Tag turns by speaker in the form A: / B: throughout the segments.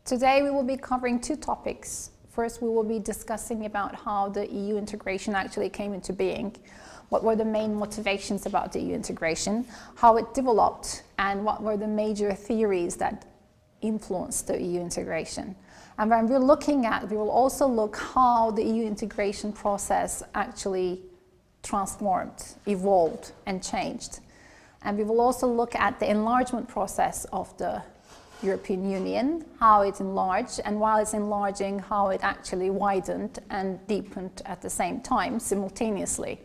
A: Today we will be covering two topics. First, we will be discussing about how the EU integration actually came into being, what were the main motivations about the EU integration, how it developed, and what were the major theories that influenced the EU integration. And when we're looking at, we will also look how the EU integration process actually transformed, evolved, and changed. And we will also look at the enlargement process of the European Union, how it enlarged, and while it's enlarging, how it actually widened and deepened at the same time, simultaneously.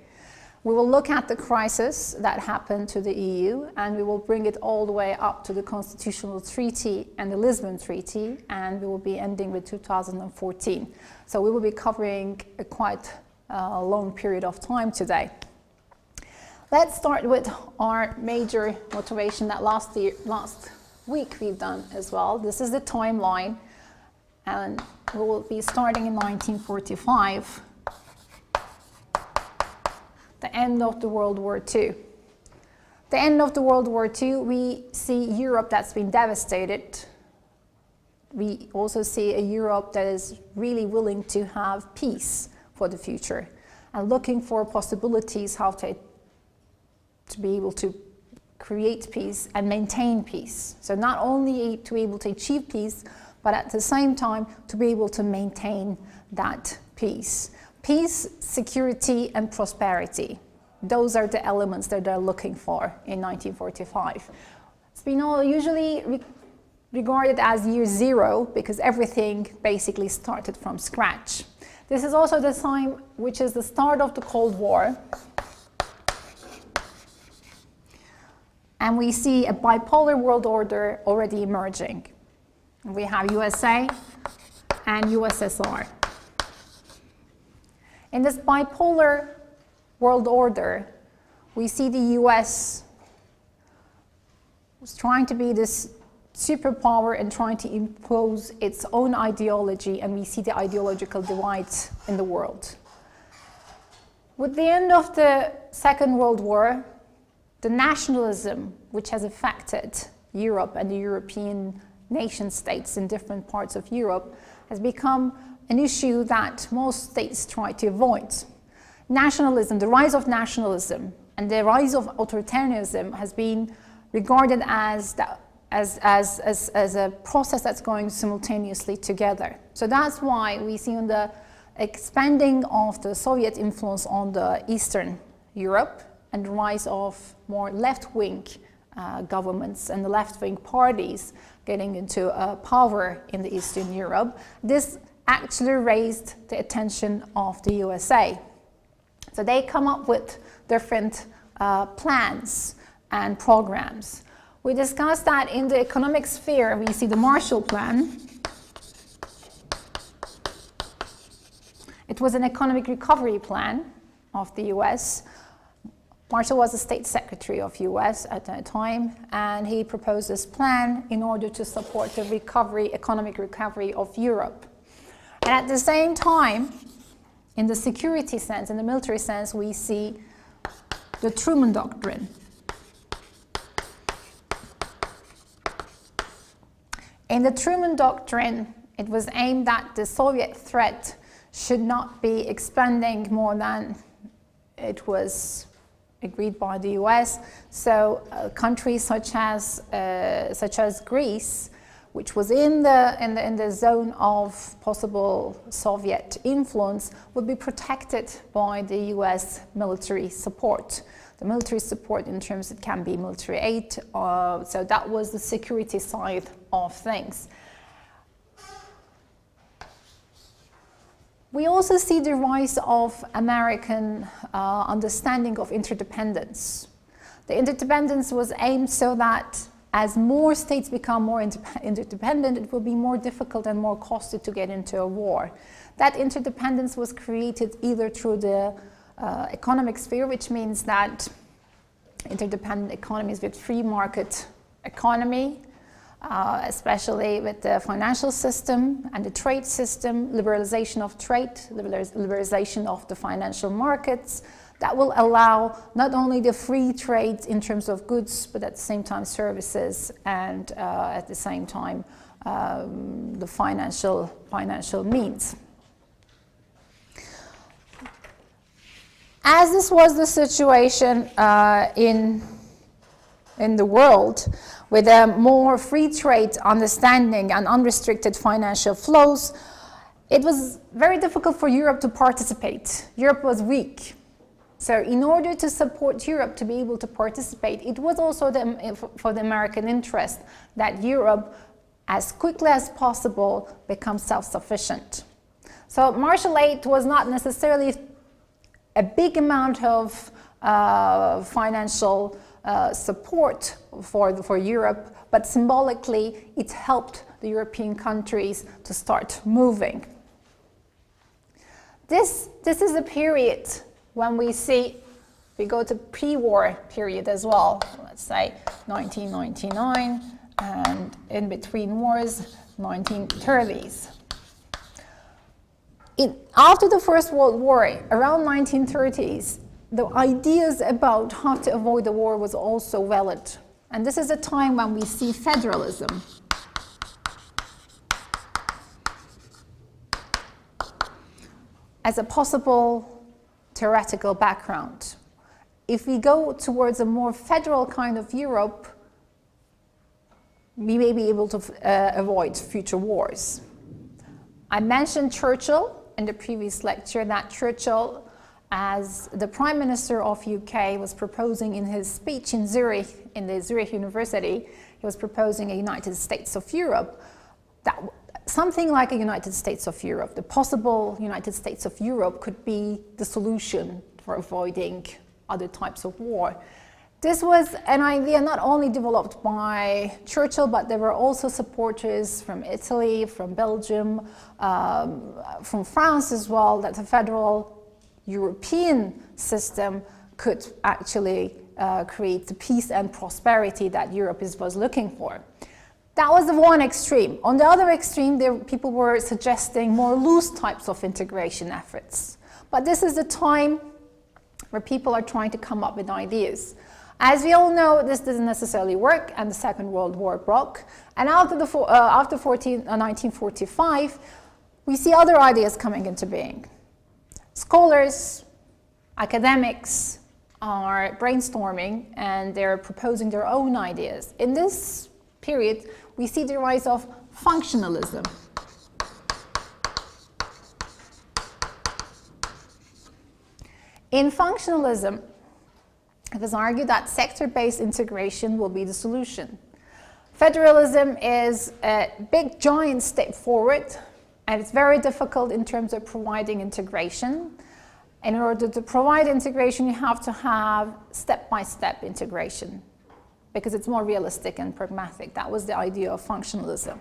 A: We will look at the crisis that happened to the EU, and we will bring it all the way up to the Constitutional Treaty and the Lisbon Treaty, and we will be ending with 2014. So we will be covering a quite long period of time today. Let's start with our major motivation that last week we've done as well. This is the timeline, and we will be starting in 1945, the end of the World War II. The end of the World War II, we see Europe that's been devastated. We also see a Europe that is really willing to have peace for the future and looking for possibilities how to be able to create peace and maintain peace. So not only to be able to achieve peace, but at the same time to be able to maintain that peace. Peace, security, and prosperity. Those are the elements that they're looking for in 1945. It's been usually regarded as year zero because everything basically started from scratch. This is also the time which is the start of the Cold War. And we see a bipolar world order already emerging. We have USA and USSR. In this bipolar world order, we see the US was trying to be this superpower and trying to impose its own ideology, and we see the ideological divide in the world. With the end of the Second World War, the nationalism which has affected Europe and the European nation states in different parts of Europe has become an issue that most states try to avoid. Nationalism, the rise of nationalism and the rise of authoritarianism has been regarded as a process that's going simultaneously together. So that's why we see on the expanding of the Soviet influence on the Eastern Europe and the rise of more left-wing governments and the left-wing parties getting into power in the Eastern Europe. This actually raised the attention of the USA. So they come up with different plans and programs. We discussed that in the economic sphere, we see the Marshall Plan. It was an economic recovery plan of the US. Marshall was the state secretary of US at that time, and he proposed this plan in order to support the economic recovery of Europe. And at the same time, in the security sense, in the military sense, we see the Truman Doctrine. In the Truman Doctrine, it was aimed that the Soviet threat should not be expanding more than it was agreed by the US. So countries such as Greece, which was in the zone of possible Soviet influence, would be protected by the US military support. The military support in terms it can be military aid, so that was the security side of things. We also see the rise of American understanding of interdependence. The interdependence was aimed so that as more states become more interdependent, it will be more difficult and more costly to get into a war. That interdependence was created either through the economic sphere, which means that interdependent economies with free market economy, especially with the financial system and the trade system, liberalization of trade, liberalization of the financial markets, that will allow not only the free trade in terms of goods, but at the same time services, and at the same time the financial means. As this was the situation in the world, with a more free trade understanding and unrestricted financial flows, it was very difficult for Europe to participate. Europe was weak. So in order to support Europe to be able to participate, it was also for the American interest that Europe, as quickly as possible, become self-sufficient. So Marshall Aid was not necessarily a big amount of financial support for Europe, but symbolically it helped the European countries to start moving. This is a period when we go to pre-war period as well, let's say 1999, and in between wars, 1930s. After the First World War, around 1930s, the ideas about how to avoid the war was also valid. And this is a time when we see federalism. As a possible theoretical background. If we go towards a more federal kind of Europe, we may be able to avoid future wars. I mentioned Churchill in the previous lecture, that Churchill, as the Prime Minister of UK, was proposing in his speech in Zurich, in the Zurich University, he was proposing a United States of Europe, that something like a United States of Europe. The possible United States of Europe could be the solution for avoiding other types of war. This was an idea not only developed by Churchill, but there were also supporters from Italy, from Belgium, from France as well, that the federal European system could actually create the peace and prosperity that Europe was looking for. That was the one extreme. On the other extreme, people were suggesting more loose types of integration efforts. But this is the time where people are trying to come up with ideas. As we all know, this doesn't necessarily work, and the Second World War broke. And after 1945, we see other ideas coming into being. Scholars, academics are brainstorming, and they're proposing their own ideas. In this period, we see the rise of functionalism. In functionalism, it is argued that sector-based integration will be the solution. Federalism is a big, giant step forward, and it's very difficult in terms of providing integration. In order to provide integration, you have to have step-by-step integration, because it's more realistic and pragmatic. That was the idea of functionalism.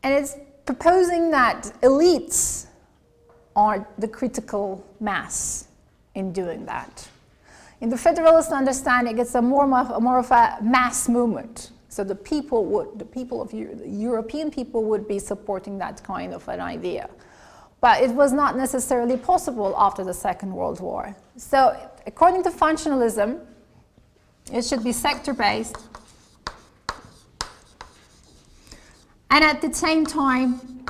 A: And it's proposing that elites are the critical mass in doing that. In the federalist understanding, it's more of a mass movement. So the European people would be supporting that kind of an idea. But it was not necessarily possible after the Second World War. So according to functionalism, it should be sector-based. And at the same time,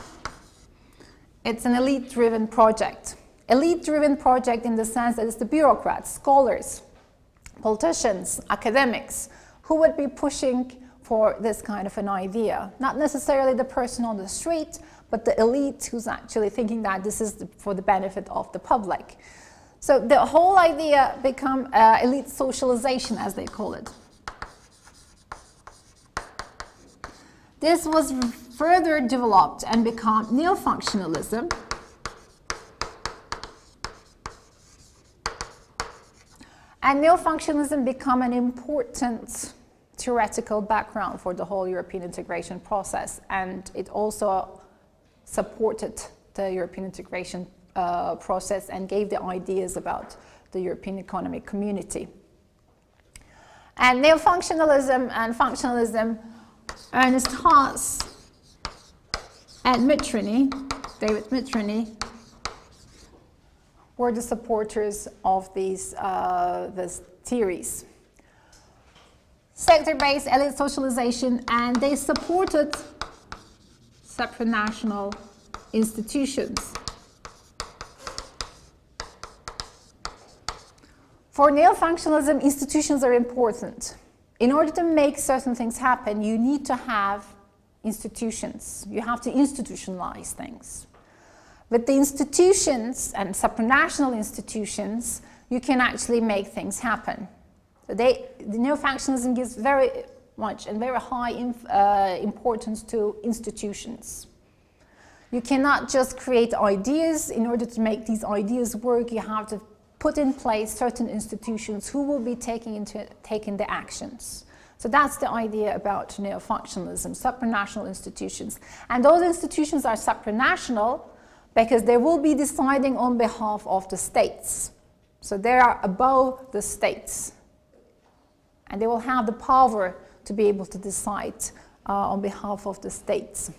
A: it's an elite-driven project. Elite-driven project in the sense that it's the bureaucrats, scholars, politicians, academics, who would be pushing for this kind of an idea. Not necessarily the person on the street, but the elite who's actually thinking that this is for the benefit of the public. So the whole idea become elite socialization, as they call it. This was further developed and become neo-functionalism. And neo-functionalism became an important theoretical background for the whole European integration process, and it also supported the European integration process and gave the ideas about the European economic community. And neo-functionalism and functionalism, Ernest Haas and David Mitrany, were the supporters of these theories. Sector-based elite socialization, and they supported supranational institutions. For neo-functionalism, institutions are important. In order to make certain things happen, you need to have institutions. You have to institutionalize things. With the institutions and supranational institutions, you can actually make things happen. So the neo-functionalism gives very much and very high importance to institutions. You cannot just create ideas. In order to make these ideas work, you have to put in place certain institutions who will be taking the actions. So that's the idea about neo-functionalism, supranational institutions. And those institutions are supranational because they will be deciding on behalf of the states. So they are above the states. And they will have the power to be able to decide on behalf of the states.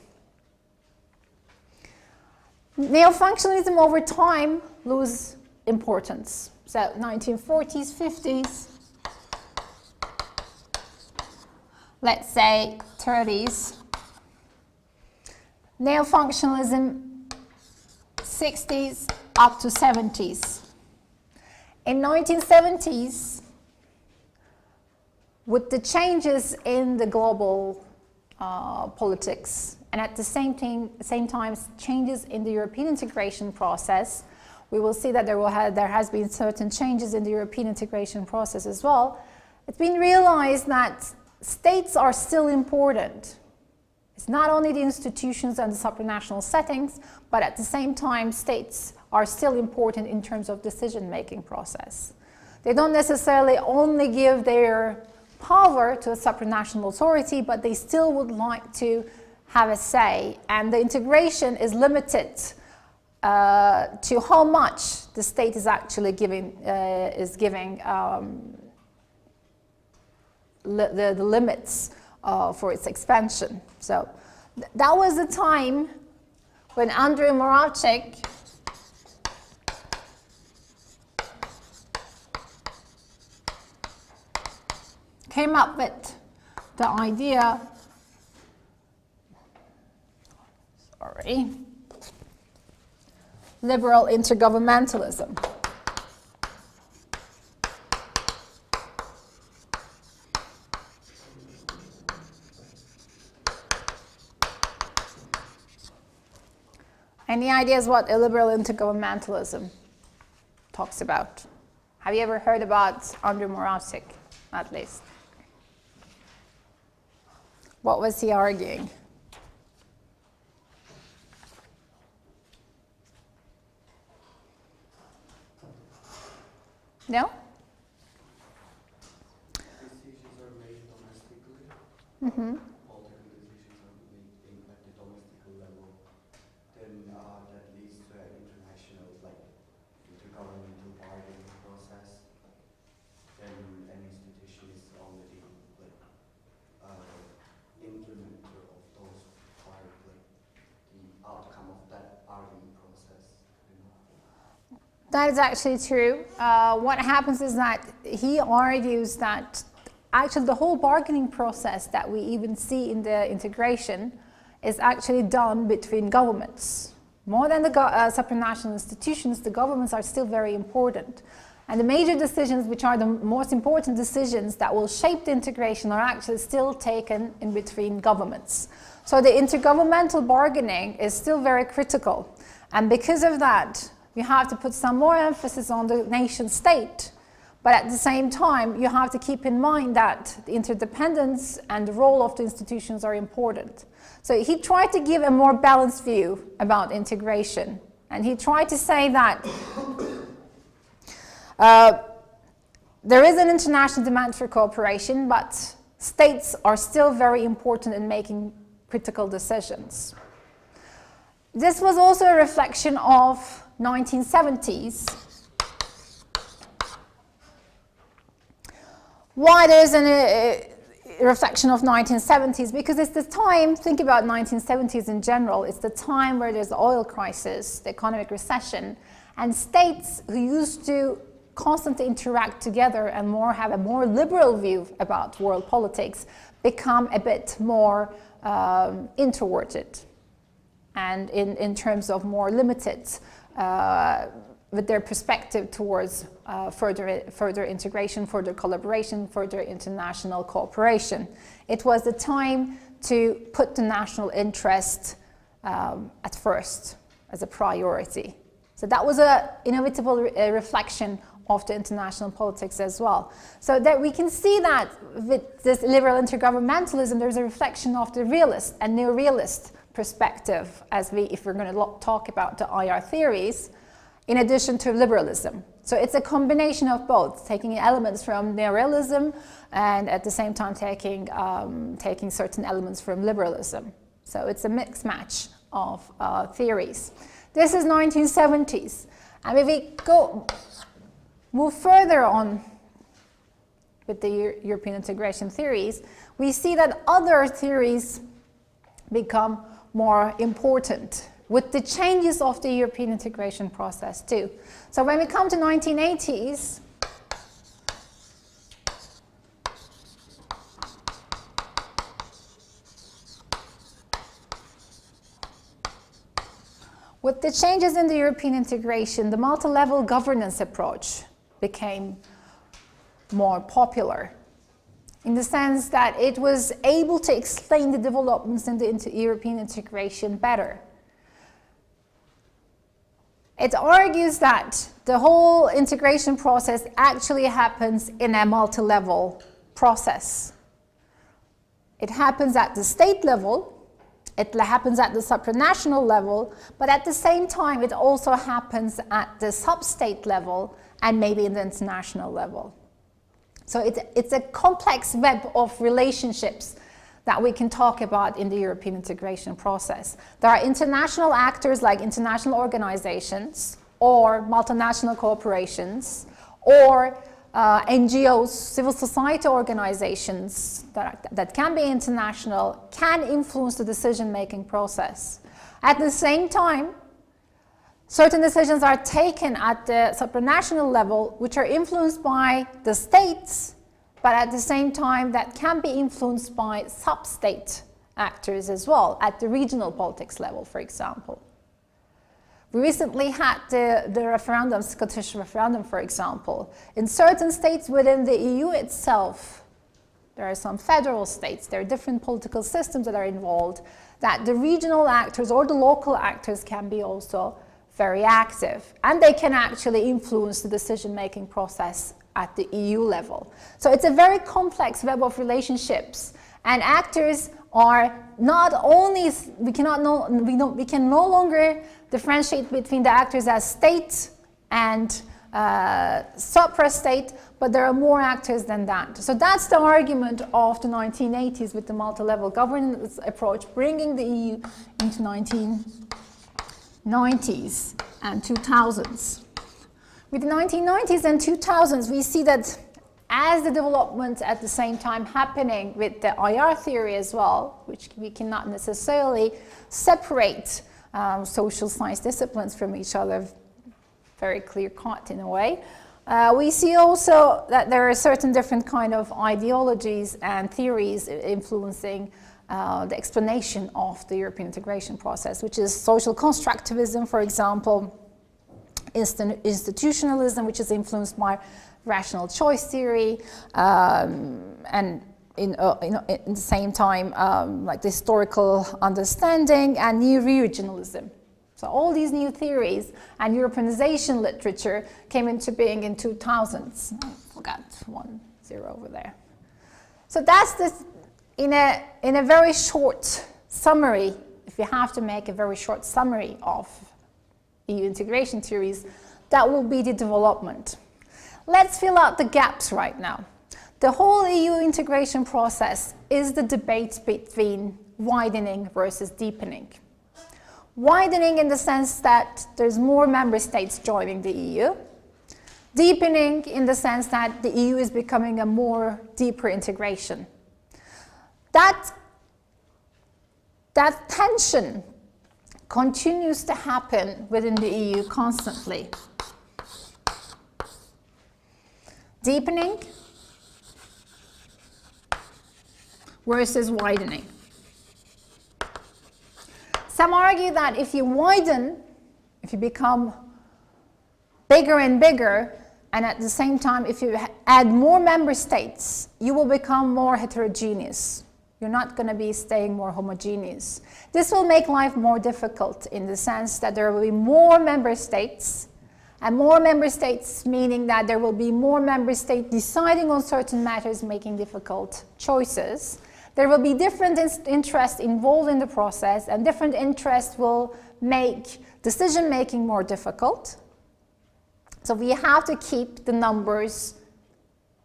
A: Neo-functionalism over time loses importance. So 1940s, 50s, let's say 30s. Neo-functionalism 60s up to 70s. In 1970s, with the changes in the global politics and at the same time changes in the European integration process, we will see that there has been certain changes in the European integration process as well. It's been realized that states are still important. It's not only the institutions and the supranational settings, but at the same time, states are still important in terms of decision-making process. They don't necessarily only give their power to a supranational authority, but they still would like to have a say, and the integration is limited to how much the state is actually giving the limits for its expansion. So that was the time when Andrew Moravcsik came up with the idea, liberal intergovernmentalism. Any ideas what illiberal intergovernmentalism talks about? Have you ever heard about Andrew Moravcsik, at least? What was he arguing? No?
B: Decisions are made domestically.
A: Mm-hmm.
B: All different decisions are made at the domestic level. Then that leads to an international, like, intergovernmental bargaining process. Then an institution is already like implementer of those the outcome of that bargaining process.
A: That is actually true. What happens is that he argues that actually the whole bargaining process that we even see in the integration is actually done between governments. More than the supranational institutions, the governments are still very important. And the major decisions, which are the most important decisions that will shape the integration, are actually still taken in between governments. So the intergovernmental bargaining is still very critical. And because of that, you have to put some more emphasis on the nation state. But at the same time, you have to keep in mind that the interdependence and the role of the institutions are important. So he tried to give a more balanced view about integration. And he tried to say that there is an international demand for cooperation, but states are still very important in making critical decisions. This was also a reflection of 1970s. Why there's reflection of 1970s, because it's the time, think about 1970s in general, it's the time where there's the oil crisis, the economic recession, and states who used to constantly interact together and have a more liberal view about world politics become a bit more introverted and in terms of more limited with their perspective towards further integration, further collaboration, further international cooperation. It was the time to put the national interest at first as a priority. So that was an inevitable reflection of the international politics as well. So that we can see that with this liberal intergovernmentalism, there's a reflection of the realist and neorealist perspective, if we're going to talk about the IR theories, in addition to liberalism. So it's a combination of both, taking elements from neorealism and at the same time taking certain elements from liberalism. So it's a mixed match of theories. This is 1970s. And if we move further on with the European integration theories, we see that other theories become more important with the changes of the European integration process too. So when we come to 1980s, with the changes in the European integration, the multi-level governance approach became more popular in the sense that it was able to explain the developments in the European integration better. It argues that the whole integration process actually happens in a multi-level process. It happens at the state level, it happens at the supranational level, but at the same time it also happens at the sub-state level and maybe in the international level. So it's a complex web of relationships that we can talk about in the European integration process. There are international actors like international organizations or multinational corporations or NGOs, civil society organizations that can be international, can influence the decision-making process. At the same time, certain decisions are taken at the supranational level which are influenced by the states, but at the same time that can be influenced by sub-state actors as well, at the regional politics level, for example. We recently had the referendum, Scottish referendum, for example. In certain states within the EU itself, there are some federal states, there are different political systems that are involved, that the regional actors or the local actors can be also very active, and they can actually influence the decision-making process at the EU level. So it's a very complex web of relationships, and actors are not only, we can no longer differentiate between the actors as state and supra-state, but there are more actors than that. So that's the argument of the 1980s with the multi-level governance approach, bringing the EU into 1990s and 2000s. With the 1990s and 2000s, we see that as the development at the same time happening with the IR theory as well, which we cannot necessarily separate social science disciplines from each other, very clear-cut in a way. We see also that there are certain different kind of ideologies and theories influencing the explanation of the European integration process, which is social constructivism, for example, institutionalism, which is influenced by rational choice theory, and in the same time, like the historical understanding and new regionalism. So all these new theories and Europeanization literature came into being in 2000s. I forgot 1 0 over there. So that's this, in a very short summary, if you have to make a very short summary of EU integration theories, that will be the development. Let's fill out the gaps right now. The whole EU integration process is the debate between widening versus deepening. Widening in the sense that there's more member states joining the EU. Deepening in the sense that the EU is becoming a more deeper integration. that tension continues to happen within the EU constantly. Deepening versus widening. Some argue that if you widen, if you become bigger and bigger, and at the same time, if you add more member states, you will become more heterogeneous. You're not going to be staying more homogeneous. This will make life more difficult in the sense that there will be more member states, and more member states meaning that there will be more member states deciding on certain matters, making difficult choices. There will be different interests involved in the process, and different interests will make decision-making more difficult. So we have to keep the numbers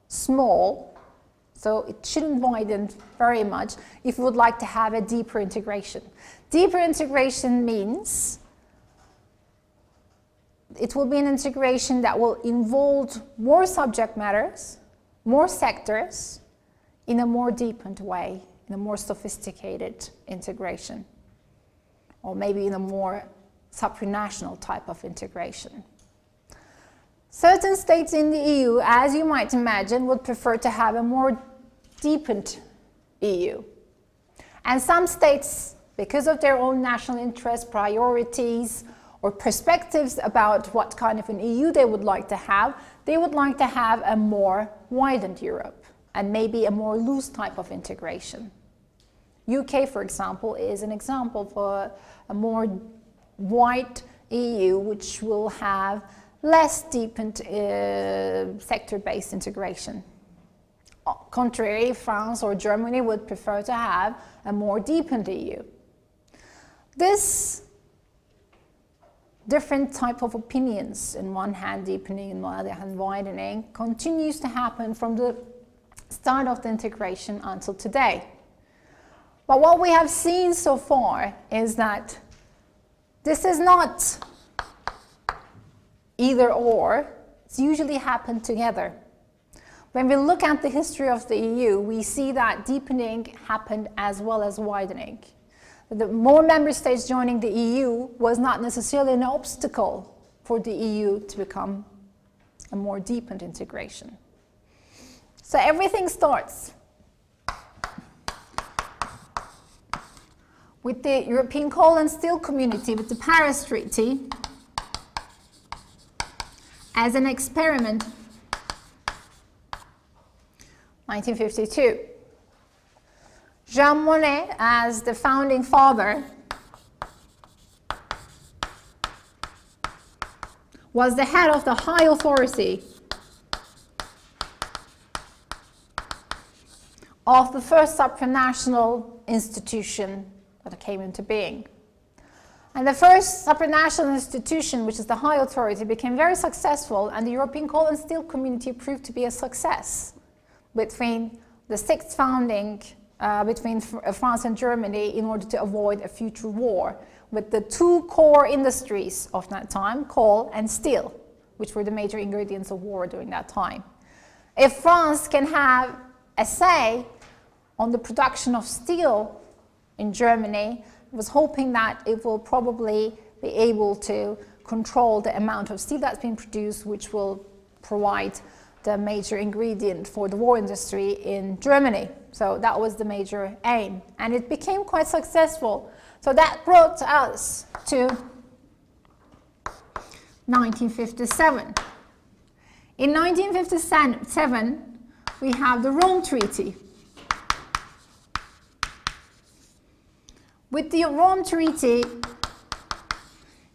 A: small, so it shouldn't widen very much if we would like to have a deeper integration. Deeper integration means it will be an integration that will involve more subject matters, more sectors, in a more deepened way, in a more sophisticated integration, or maybe in a more supranational type of integration. Certain states in the EU, as you might imagine, would prefer to have a more deepened EU. And some states, because of their own national interests, priorities, or perspectives about what kind of an EU they would like to have, they would like to have a more widened Europe, and maybe a more loose type of integration. UK, for example, is an example for a more wide EU, which will have less deepened sector-based integration. Contrary, France or Germany would prefer to have a more deepened EU. This different type of opinions, in one hand deepening, in the other hand widening, continues to happen from the start of the integration until today. But what we have seen so far is that this is not either or, it's usually happened together. When we look at the history of the EU, we see that deepening happened as well as widening. The more member states joining the EU was not necessarily an obstacle for the EU to become a more deepened integration. So everything starts with the European Coal and Steel Community, with the Paris Treaty, as an experiment, 1952. Jean Monnet, as the founding father, was the head of the high authority of the first supranational institution that came into being. And the first supranational institution, which is the high authority, became very successful, and the European Coal and Steel Community proved to be a success between the sixth founding between France and Germany in order to avoid a future war with the two core industries of that time, coal and steel, which were the major ingredients of war during that time. If France can have a say on the production of steel in Germany, I was hoping that it will probably be able to control the amount of steel that's being produced, which will provide the major ingredient for the war industry in Germany. So that was the major aim, and it became quite successful. So that brought us to 1957. In 1957, we have the Rome Treaty. With the Rome Treaty,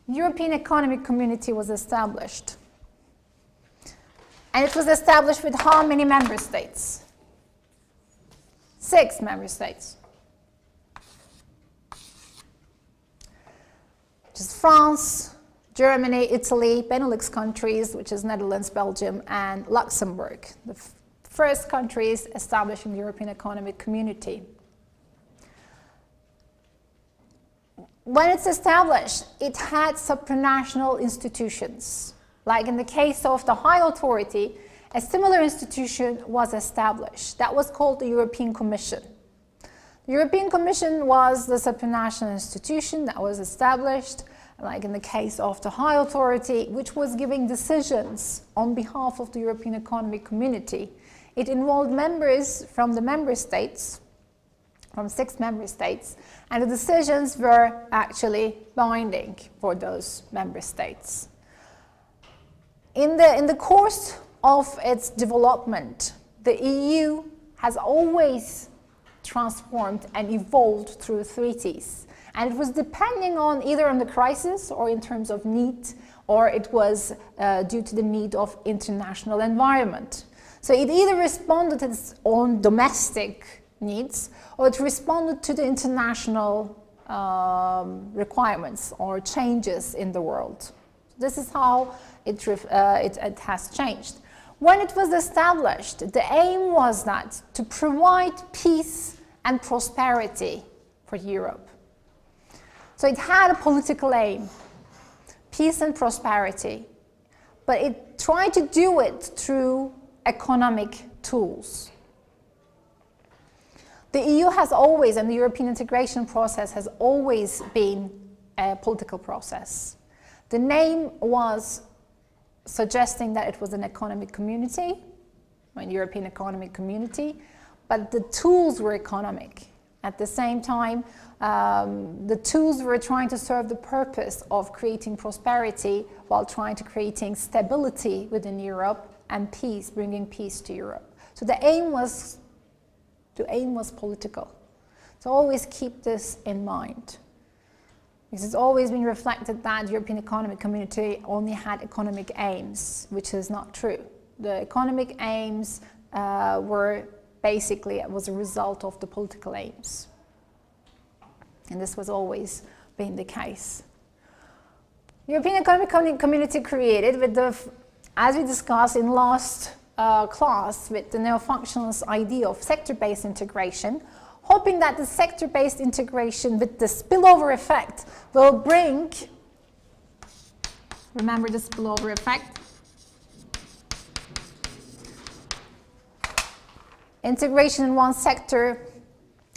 A: European Economic Community was established. And it was established with how many member states? 6 member states. Which is France, Germany, Italy, Benelux countries, which is Netherlands, Belgium, and Luxembourg, the first countries establishing the European Economic Community. When it's established, it had supranational institutions. Like in the case of the High Authority, a similar institution was established. That was called the European Commission. The European Commission was the supranational institution that was established, like in the case of the High Authority, which was giving decisions on behalf of the European Economic Community. It involved members from the member states, from 6 member states, and the decisions were actually binding for those member states. In the course of its development, the EU has always transformed and evolved through treaties. And it was depending on either on the crisis or in terms of need, or it was due to the need of international environment. So it either responded to its own domestic needs, or it responded to the international requirements or changes in the world. This is how it has changed. When it was established, the aim was that to provide peace and prosperity for Europe. So it had a political aim, peace and prosperity, but it tried to do it through economic tools. The EU has always, and the European integration process has always been a political process. The name was suggesting that it was an economic community, an European economic community, but the tools were economic. At the same time, the tools were trying to serve the purpose of creating prosperity while trying to creating stability within Europe and peace, bringing peace to Europe. So the aim was political. So always keep this in mind. Because it's always been reflected that the European Economic Community only had economic aims, which is not true. The economic aims was a result of the political aims. And this was always been the case. European Economic Community created with as we discussed in last class, with the neo-functionalist idea of sector-based integration, hoping that the sector-based integration with the spillover effect will bring, remember the spillover effect, integration in one sector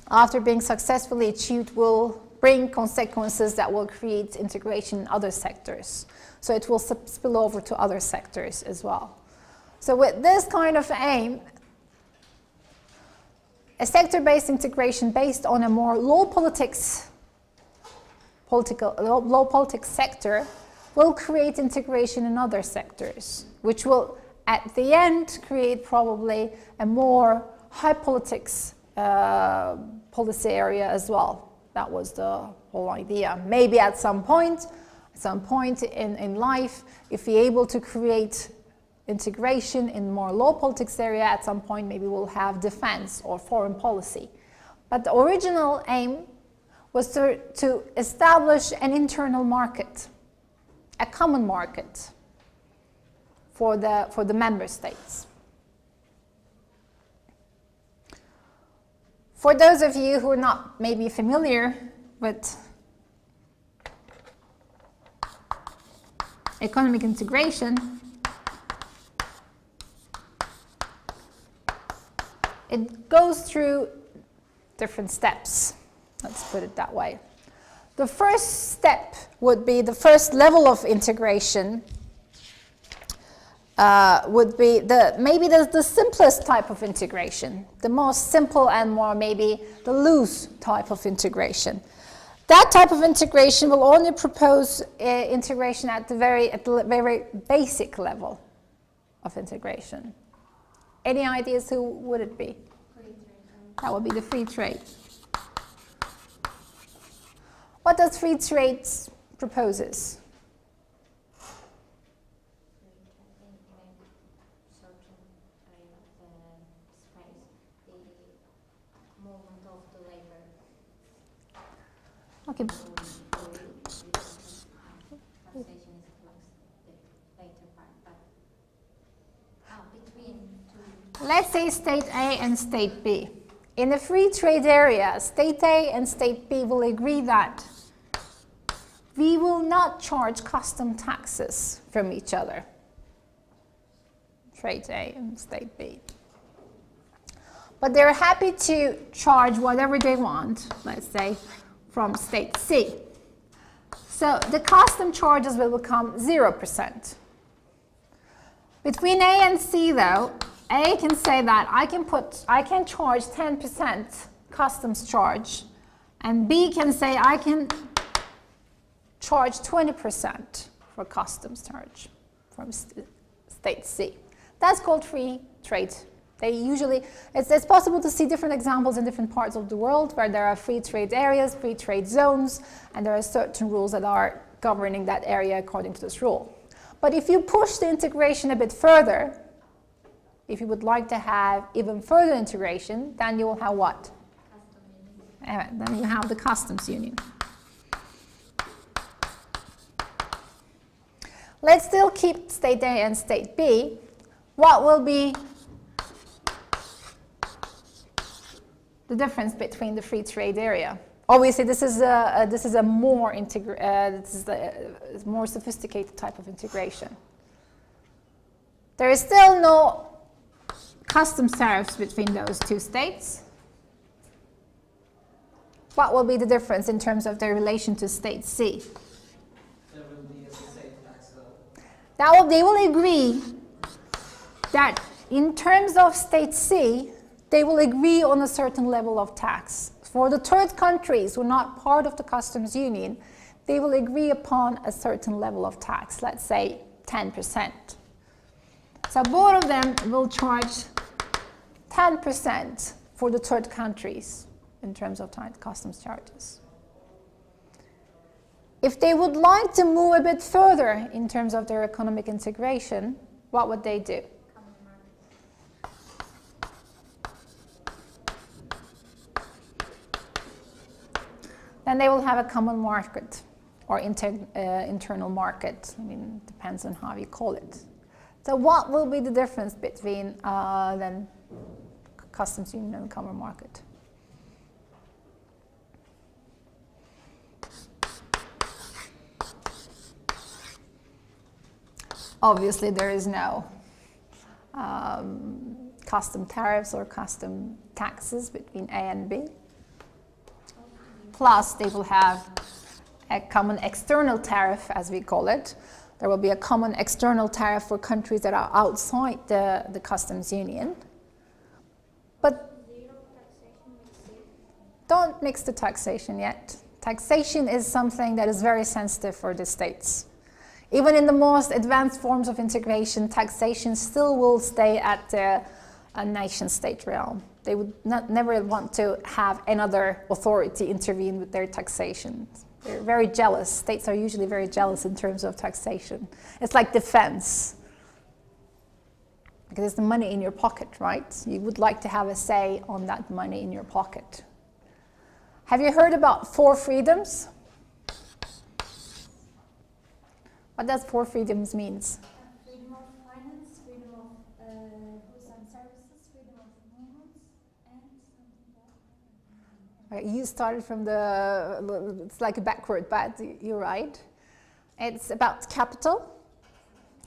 A: after being successfully achieved will bring consequences that will create integration in other sectors. So it will spill over to other sectors as well. So with this kind of aim, a sector-based integration based on a more low politics sector will create integration in other sectors, which will at the end create probably a more high politics policy area as well. That was the whole idea. Maybe at some point in life, if we're able to create integration in more low politics area, at some point maybe we'll have defense or foreign policy. But the original aim was to establish an internal market, a common market for the member states. For those of you who are not maybe familiar with economic integration, it goes through different steps. Let's put it that way. The first step would be the first level of integration would be maybe the simplest type of integration, the most simple and more maybe the loose type of integration. That type of integration will only propose integration at the very basic level of integration. Any ideas who would it be? Free trade. That would be the free trade. What does free trade proposes? Okay. Let's say state A and state B. In the free trade area, state A and state B will agree that we will not charge custom taxes from each other. Trade A and state B. But they're happy to charge whatever they want, let's say, from state C. So the custom charges will become 0%. Between A and C, though, A can say that I can charge 10% customs charge, and B can say I can charge 20% for customs charge from state C. That's called free trade. They usually, it's possible to see different examples in different parts of the world where there are free trade areas, free trade zones, and there are certain rules that are governing that area according to this rule. But if you push the integration a bit further, if you would like to have even further integration, then you will have what? Then you have the customs union. Let's still keep state A and state B. What will be the difference between the free trade area? Obviously, this is a more more sophisticated type of integration. There is still no customs tariffs between those two states. What will be the difference in terms of their relation to state C?
C: There will be a state tax
A: They will agree that in terms of state C, they will agree on a certain level of tax. For the third countries who are not part of the customs union, they will agree upon a certain level of tax, let's say 10%. So both of them will charge 10% for the third countries in terms of customs charges. If they would like to move a bit further in terms of their economic integration, what would they do? Then they will have a common market or internal market. I mean, it depends on how you call it. So what will be the difference between then customs union and common market? Obviously, there is no custom tariffs or custom taxes between A and B. Plus, they will have a common external tariff, as we call it. There will be a common external tariff for countries that are outside the customs union. But don't mix the taxation yet. Taxation is something that is very sensitive for the states. Even in the most advanced forms of integration, taxation still will stay at a nation-state realm. They would never want to have another authority intervene with their taxation. They're very jealous. States are usually very jealous in terms of taxation. It's like defense. Because it's the money in your pocket, right? You would like to have a say on that money in your pocket. Have you heard about 4 freedoms? What does 4 freedoms means?
D: Freedom of finance, freedom of goods and services, freedom of movements, and something else.
A: You started from it's like a backward, but you're right. It's about capital,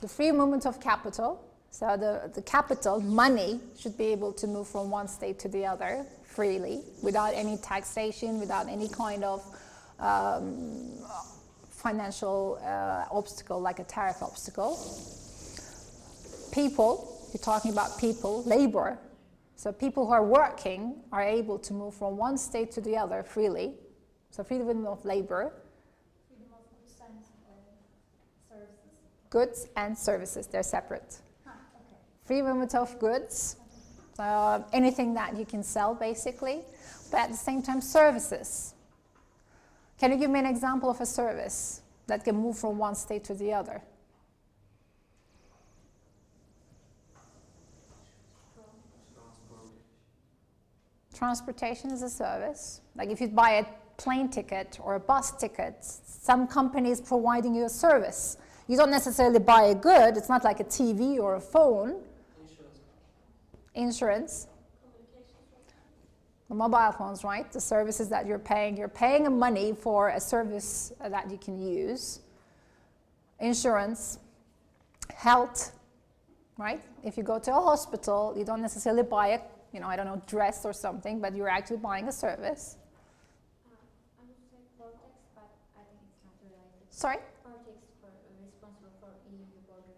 A: the free movement of capital. So the capital, money, should be able to move from one state to the other freely, without any taxation, without any kind of financial obstacle, like a tariff obstacle. People, you're talking about people, labor. So people who are working are able to move from one state to the other freely. So freedom of labor.
D: Freedom of goods and services.
A: Goods and services, they're separate.
D: Okay.
A: Free movement of goods, anything that you can sell basically, but at the same time services. Can you give me an example of a service that can move from one state to the other? Transportation is a service. Like if you buy a plane ticket or a bus ticket, some company is providing you a service. You don't necessarily buy a good. It's not like a TV or a phone. Insurance. The mobile phones, right? The services that you're paying money for a service that you can use. Insurance, health, right? If you go to a hospital, you don't necessarily buy a you know, I don't know, dress or something, but you're actually buying a service.
D: I would say politics, but I think it's not related.
A: Sorry?
D: Politics responsible for EU border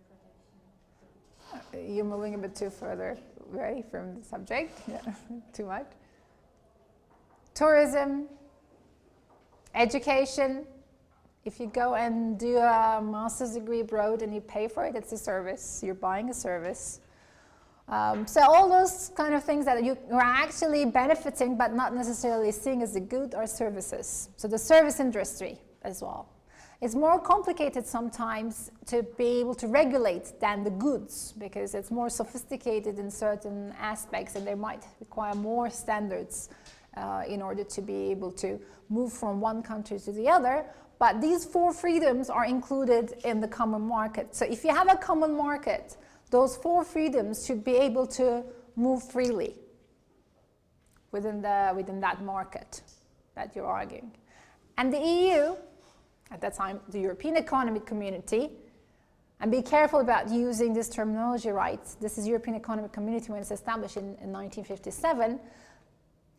D: protection.
A: You're moving a bit too further away from the subject. Yeah, too much. Tourism, education. If you go and do a master's degree abroad and you pay for it, it's a service. You're buying a service. So all those kind of things that you are actually benefiting but not necessarily seeing as a good are services. So the service industry as well. It's more complicated sometimes to be able to regulate than the goods because it's more sophisticated in certain aspects and they might require more standards in order to be able to move from one country to the other. But these 4 freedoms are included in the common market. So if you have a common market, those 4 freedoms should be able to move freely within that market that you're arguing. And the EU, at that time, the European Economic Community, and be careful about using this terminology right. This is European Economic Community when it's established in 1957.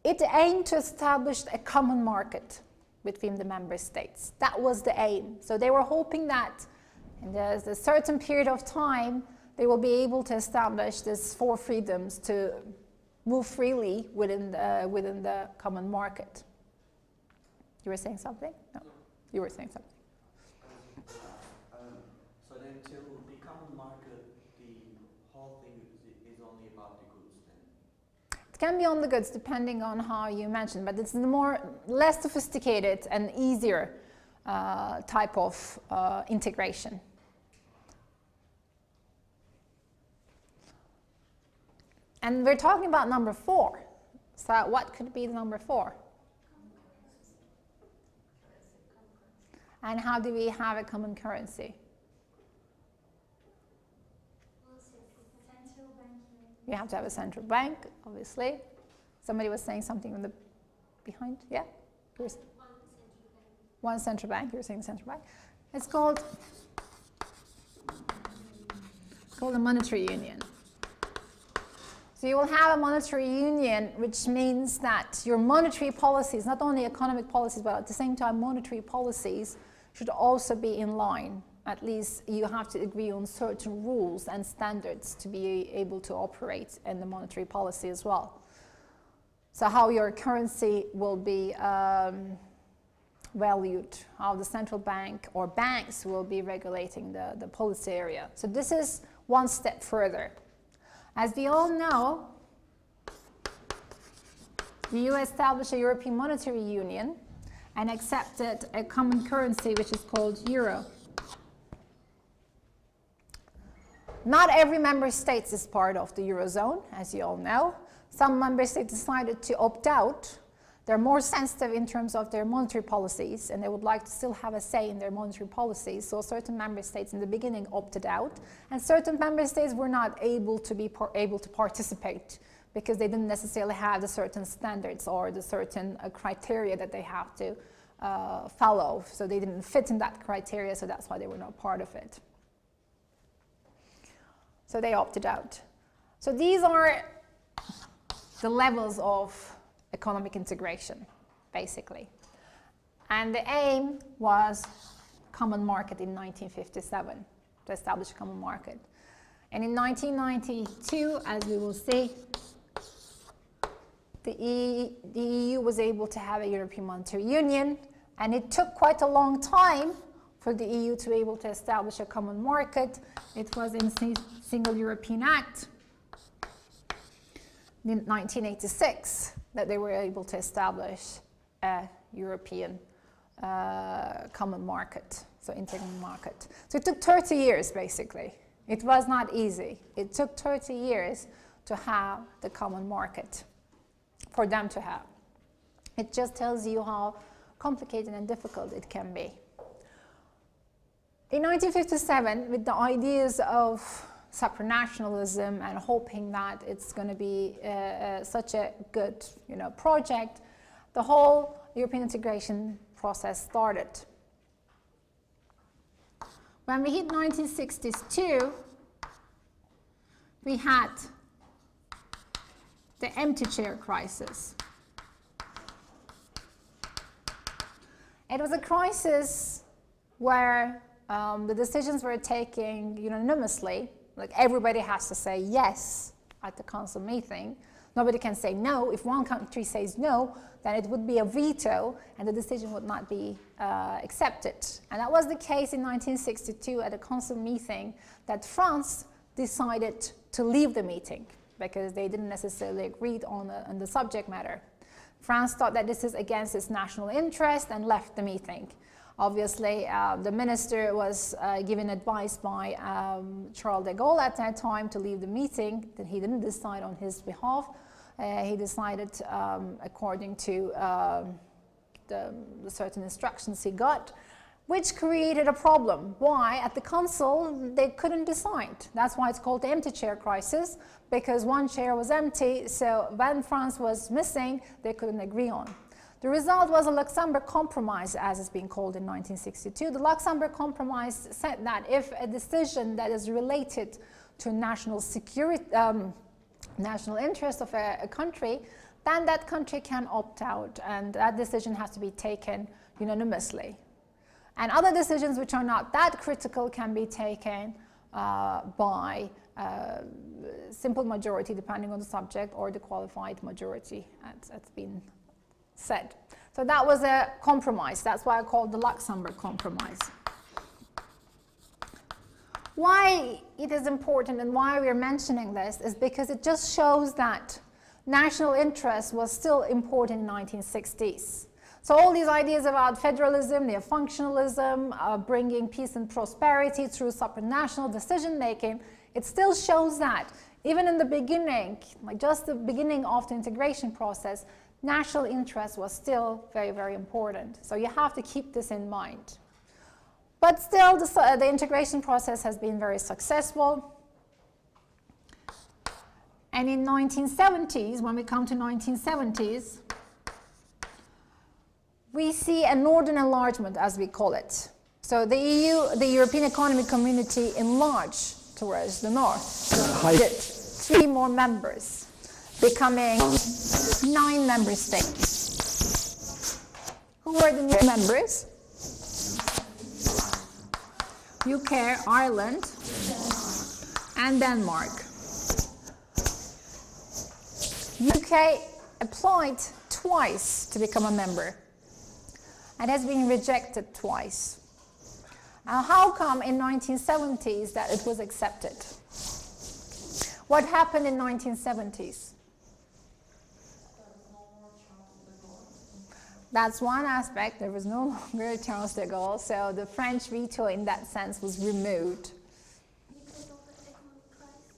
A: It aimed to establish a common market between the member states. That was the aim. So they were hoping that in a certain period of time, they will be able to establish these 4 freedoms to move freely within the common market. You were saying something? No, you were saying something.
B: So then to the common market, the whole thing is only about the goods then?
A: It can be on the goods depending on how you mention, but it's the less sophisticated and easier type of integration. And we're talking about number 4. So what could be the number 4? And how do we have a common currency?
D: Central bank.
A: You have to have a central bank, obviously. Somebody was saying something on the behind. Yeah? One central bank. You were saying central bank. It's called a monetary union. So you will have a monetary union, which means that your monetary policies, not only economic policies, but at the same time monetary policies, should also be in line. At least you have to agree on certain rules and standards to be able to operate in the monetary policy as well. So how your currency will be valued, how the central bank or banks will be regulating the policy area. So this is one step further. As we all know, the EU established a European Monetary Union and accepted a common currency which is called euro. Not every member state is part of the Eurozone, as you all know. Some member states decided to opt out. They're more sensitive in terms of their monetary policies, and they would like to still have a say in their monetary policies. So certain member states in the beginning opted out, and certain member states were not able to participate because they didn't necessarily have the certain standards or the certain criteria that they have to follow. So they didn't fit in that criteria, so that's why they were not part of it. So they opted out. So these are the levels of economic integration, basically. And the aim was common market in 1957, to establish a common market. And in 1992, as we will see, the EU was able to have a European Monetary Union, and it took quite a long time for the EU to be able to establish a common market. It was in Single European Act in 1986 that they were able to establish a European common market, so internal market. So it took 30 years, basically. It was not easy. It took 30 years to have the common market, for them to have. It just tells you how complicated and difficult it can be. In 1957, with the ideas of supranationalism and hoping that it's going to be such a good, project, the whole European integration process started. When we hit 1962, we had the empty chair crisis. It was a crisis where the decisions were taken unanimously, like everybody has to say yes at the council meeting. Nobody can say no. If one country says no, then it would be a veto and the decision would not be accepted. And that was the case in 1962 at a council meeting that France decided to leave the meeting because they didn't necessarily agree on the subject matter. France thought that this is against its national interest and left the meeting. Obviously, the minister was given advice by Charles de Gaulle at that time to leave the meeting. That he didn't decide on his behalf. He decided according to the certain instructions he got, which created a problem. Why? At the council, they couldn't decide. That's why it's called the empty chair crisis, because one chair was empty, so when France was missing, they couldn't agree on. The result was a Luxembourg Compromise, as it's been called in 1962. The Luxembourg Compromise said that if a decision that is related to national security, national interest of a country, then that country can opt out, and that decision has to be taken unanimously. And other decisions which are not that critical can be taken by simple majority, depending on the subject, or the qualified majority, as it's been said. So that was a compromise. That's why I called the Luxembourg Compromise. Why it is important and why we are mentioning this is because it just shows that national interest was still important in the 1960s. So all these ideas about federalism, neo-functionalism, bringing peace and prosperity through supranational decision-making, it still shows that even in the beginning, like just the beginning of the integration process, national interest was still very, very important. So you have to keep this in mind. But still, the integration process has been very successful. And in 1970s, when we come to 1970s, we see a northern enlargement, as we call it. So the EU, the European Economic Community, enlarged towards the north. Get 3 more members, becoming 9 member states. Who were the new members? UK, Ireland, and Denmark. UK applied twice to become a member and has been rejected twice. Now, how come in 1970s that it was accepted? What happened in 1970s? That's one aspect. There was no longer Charles de Gaulle, so the French veto in that sense was removed.
D: Because of the economic crisis,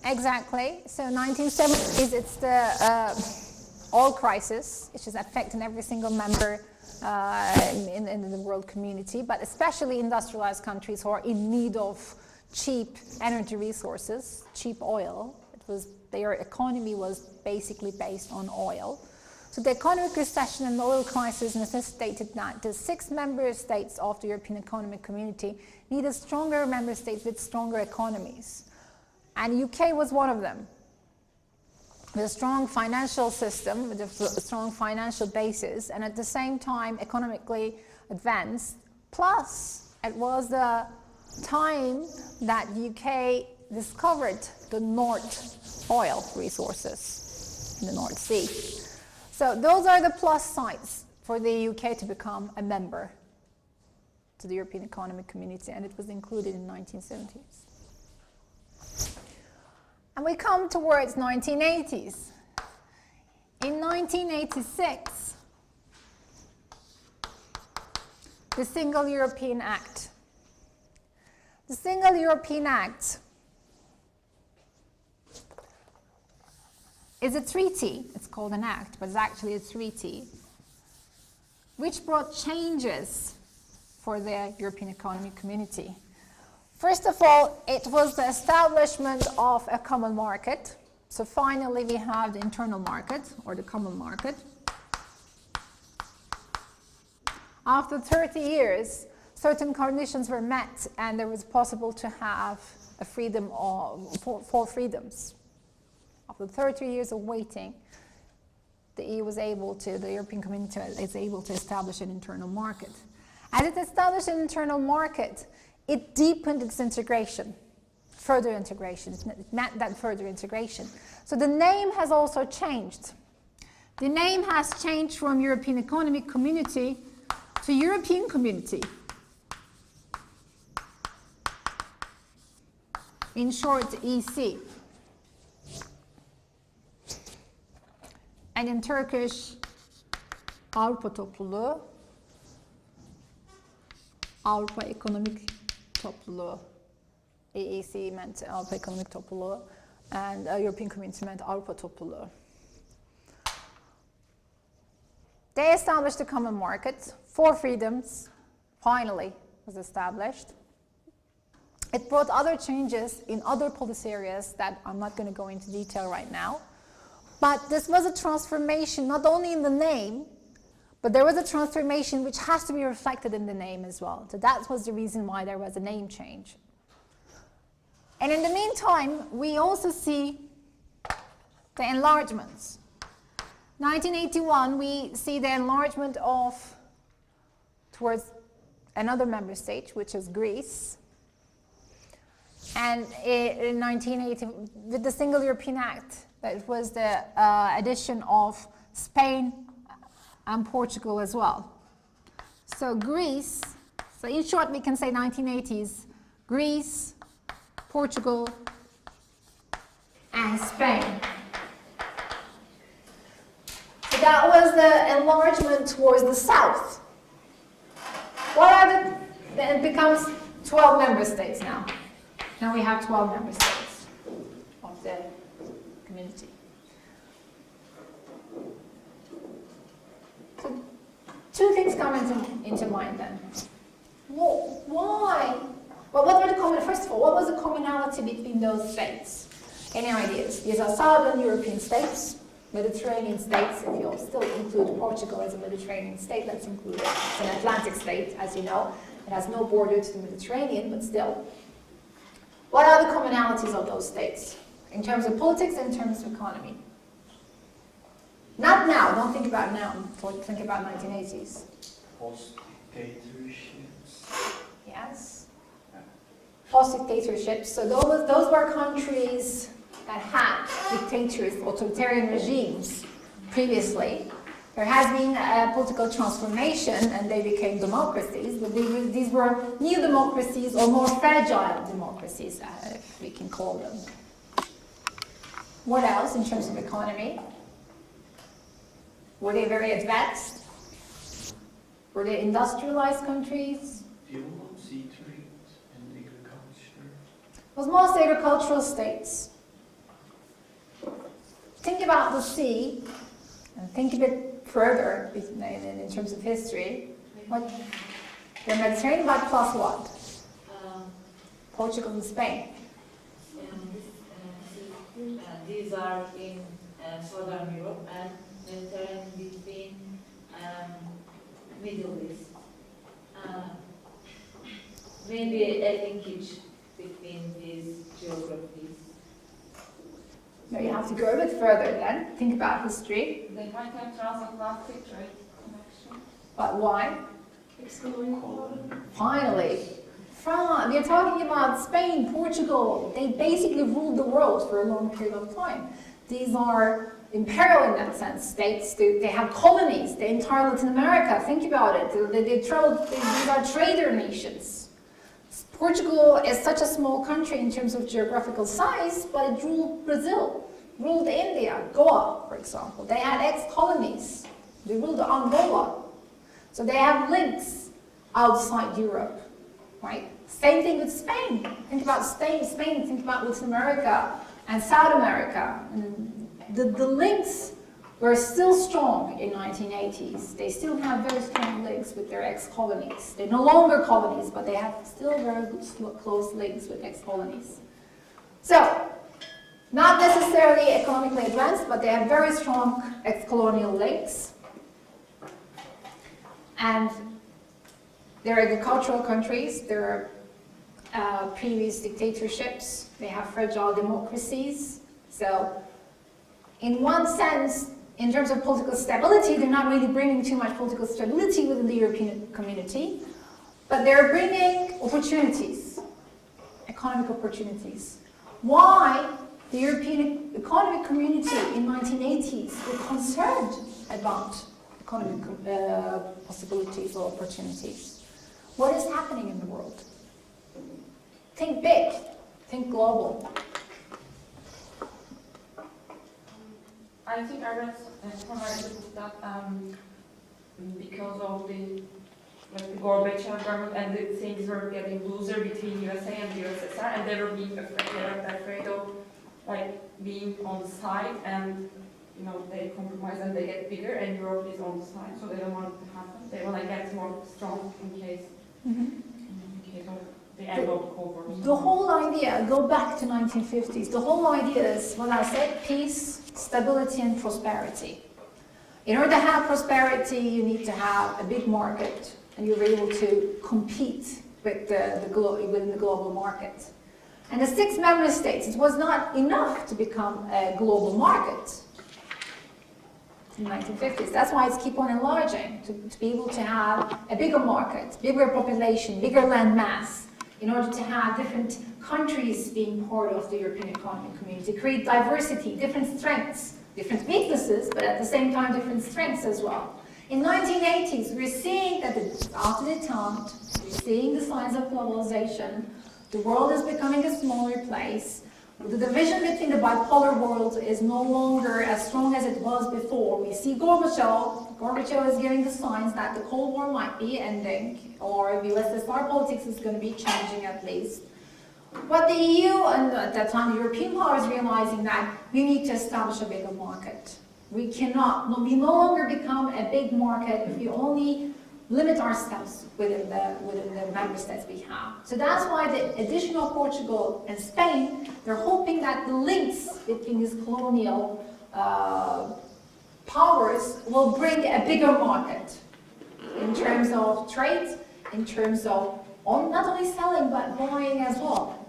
A: Exactly. So 1970s, it's the oil crisis, which is affecting every single member in the world community, but especially industrialized countries who are in need of cheap energy resources, cheap oil. Their economy was basically based on oil. So the economic recession and the oil crisis necessitated that the 6 member states of the European Economic Community needed stronger member states with stronger economies. And UK was one of them. With a strong financial system, with a strong financial basis, and at the same time economically advanced. Plus, it was the time that UK discovered the North oil resources in the North Sea. So those are the plus sides for the UK to become a member to the European Economic Community, and it was included in the 1970s. And we come towards 1980s. In 1986, the Single European Act. The Single European Act is a treaty. It's called an act, but it's actually a treaty, which brought changes for the European Economic Community. First of all, it was the establishment of a common market. So finally we have the internal market, or the common market. After 30 years, certain conditions were met and it was possible to have a freedom of four freedoms. After 30 years of waiting, the European Community is able to establish an internal market. As it established an internal market, it deepened its integration, further integration. It meant that further integration. So the name has also changed. The name has changed from European Economic Community to European Community. In short, EC. And in Turkish, Avrupa Topluluğu, Avrupa Ekonomik Topluluğu. EEC meant Avrupa Ekonomik Topluluğu, and European Community meant Avrupa Topluluğu. They established a common market. 4 freedoms, finally, was established. It brought other changes in other policy areas that I'm not going to go into detail right now. But this was a transformation, not only in the name, but there was a transformation which has to be reflected in the name as well. So that was the reason why there was a name change. And in the meantime, we also see the enlargements. 1981, we see the enlargement towards another member state, which is Greece. And in 1980, with the Single European Act, that was the addition of Spain and Portugal as well. So Greece, so in short we can say 1980s, Greece, Portugal, and Spain. So that was the enlargement towards the south. Then it becomes 12 member states now. Now we have 12 member states of the community. So 2 things come into mind then. Well, why? Well, what were the common? First of all, what was the commonality between those states? Any ideas? These are southern European states, Mediterranean states. If you'll still include Portugal as a Mediterranean state, let's include it. It's an Atlantic state, as you know. It has no border to the Mediterranean, but still. What are the commonalities of those states? In terms of politics and in terms of economy? Not now, don't think about now, think about 1980s.
B: Post-dictatorships.
A: Yes. Post-dictatorships, so those were countries that had dictators, authoritarian regimes previously. There has been a political transformation and they became democracies, but these were new democracies or more fragile democracies, if we can call them. What else in terms of economy? Were they very advanced? Were they industrialized countries?
B: Developed sea trade and agriculture.
A: It was most agricultural states. Think about the sea and think a bit further in terms of history. What? The Mediterranean, but plus what? Portugal and Spain.
E: These are in Southern Europe and Mediterranean between Middle East. Maybe a linkage between these geographies.
A: No, you have to go a bit further then. Think about history.
F: They might have transatlantic trade connection.
A: But why? Finally. We are talking about Spain, Portugal. They basically ruled the world for a long period of time. These are imperial in that sense states. They have colonies. The entire Latin America. Think about it. These are trader nations. Portugal is such a small country in terms of geographical size, but it ruled Brazil, ruled India, Goa, for example. They had ex-colonies. They ruled Angola. So they have links outside Europe, right? Same thing with Spain. Think about Spain, think about Latin America and South America. And the links were still strong in 1980s. They still have very strong links with their ex-colonies. They're no longer colonies, but they have still very close links with ex-colonies. So, not necessarily economically advanced, but they have very strong ex-colonial links. And They're agricultural countries, there are previous dictatorships, they have fragile democracies. So in one sense, in terms of political stability, they're not really bringing too much political stability within the European community, but they're bringing opportunities, economic opportunities. Why the European economic community in 1980s were concerned about economic possibilities or opportunities? What is happening in the world? Think big, think global.
F: I think I read from that because of the Gorbachev government and the things were getting looser between USA and the USSR, and they were being afraid of being on the side, and they compromise and they get bigger, and Europe is on the side, so they don't want it to happen. They want to get more strong in case of the end of the Cold War.
A: The whole idea, go back to 1950s, the whole idea is what I said, peace, stability and prosperity. In order to have prosperity, you need to have a big market, and you're able to compete with within the global market. And the 6 member states, it was not enough to become a global market in the 1950s. That's why it's keep on enlarging, to be able to have a bigger market, bigger population, bigger land mass, in order to have different countries being part of the European economic community, create diversity, different strengths, different weaknesses, but at the same time different strengths as well. In 1980s, we're seeing that after the detente, we're seeing the signs of globalization. The world is becoming a smaller place. The division between the bipolar world is no longer as strong as it was before. We see Gorbachev is giving the signs that the Cold War might be ending, or the USSR politics is going to be changing at least. But the EU, and at that time the European powers, realizing that we need to establish a bigger market. We no longer become a big market if we only limit ourselves within the member states we have. So that's why the additional Portugal and Spain, they're hoping that the links between these colonial powers will bring a bigger market in terms of trade, in terms of not only selling but buying as well.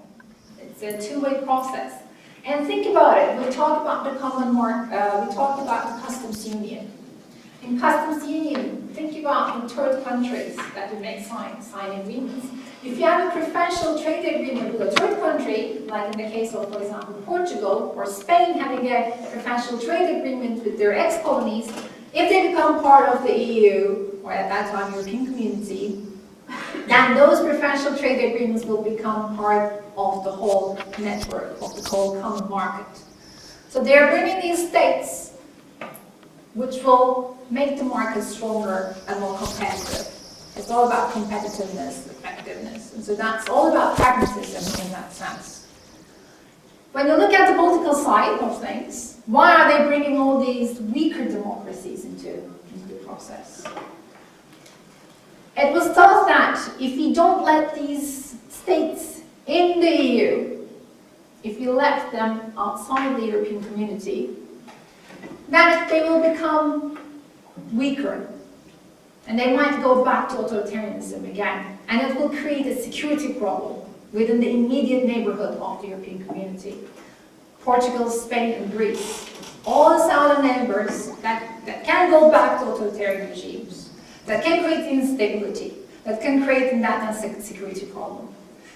A: It's a two-way process. And think about it, we talked about the common market, we talked about the customs union. In customs union, think about the third countries that we make sign agreements. If you have a preferential trade agreement with a third country, like in the case of, for example, Portugal or Spain having a preferential trade agreement with their ex-colonies, if they become part of the EU, or at that time European community, then those preferential trade agreements will become part of the whole network, of the whole common market. So they're bringing these states, which will make the market stronger and more competitive. It's all about competitiveness, effectiveness, and so that's all about pragmatism in that sense. When you look at the political side of things, why are they bringing all these weaker democracies into the process? It was thought that if you don't let these states in the EU, if you left them outside the European community, then they will become weaker. And they might go back to authoritarianism again. And it will create a security problem within the immediate neighborhood of the European community. Portugal, Spain, and Greece. All the southern neighbors that can go back to authoritarian regimes, that can create instability, that can create that security problem.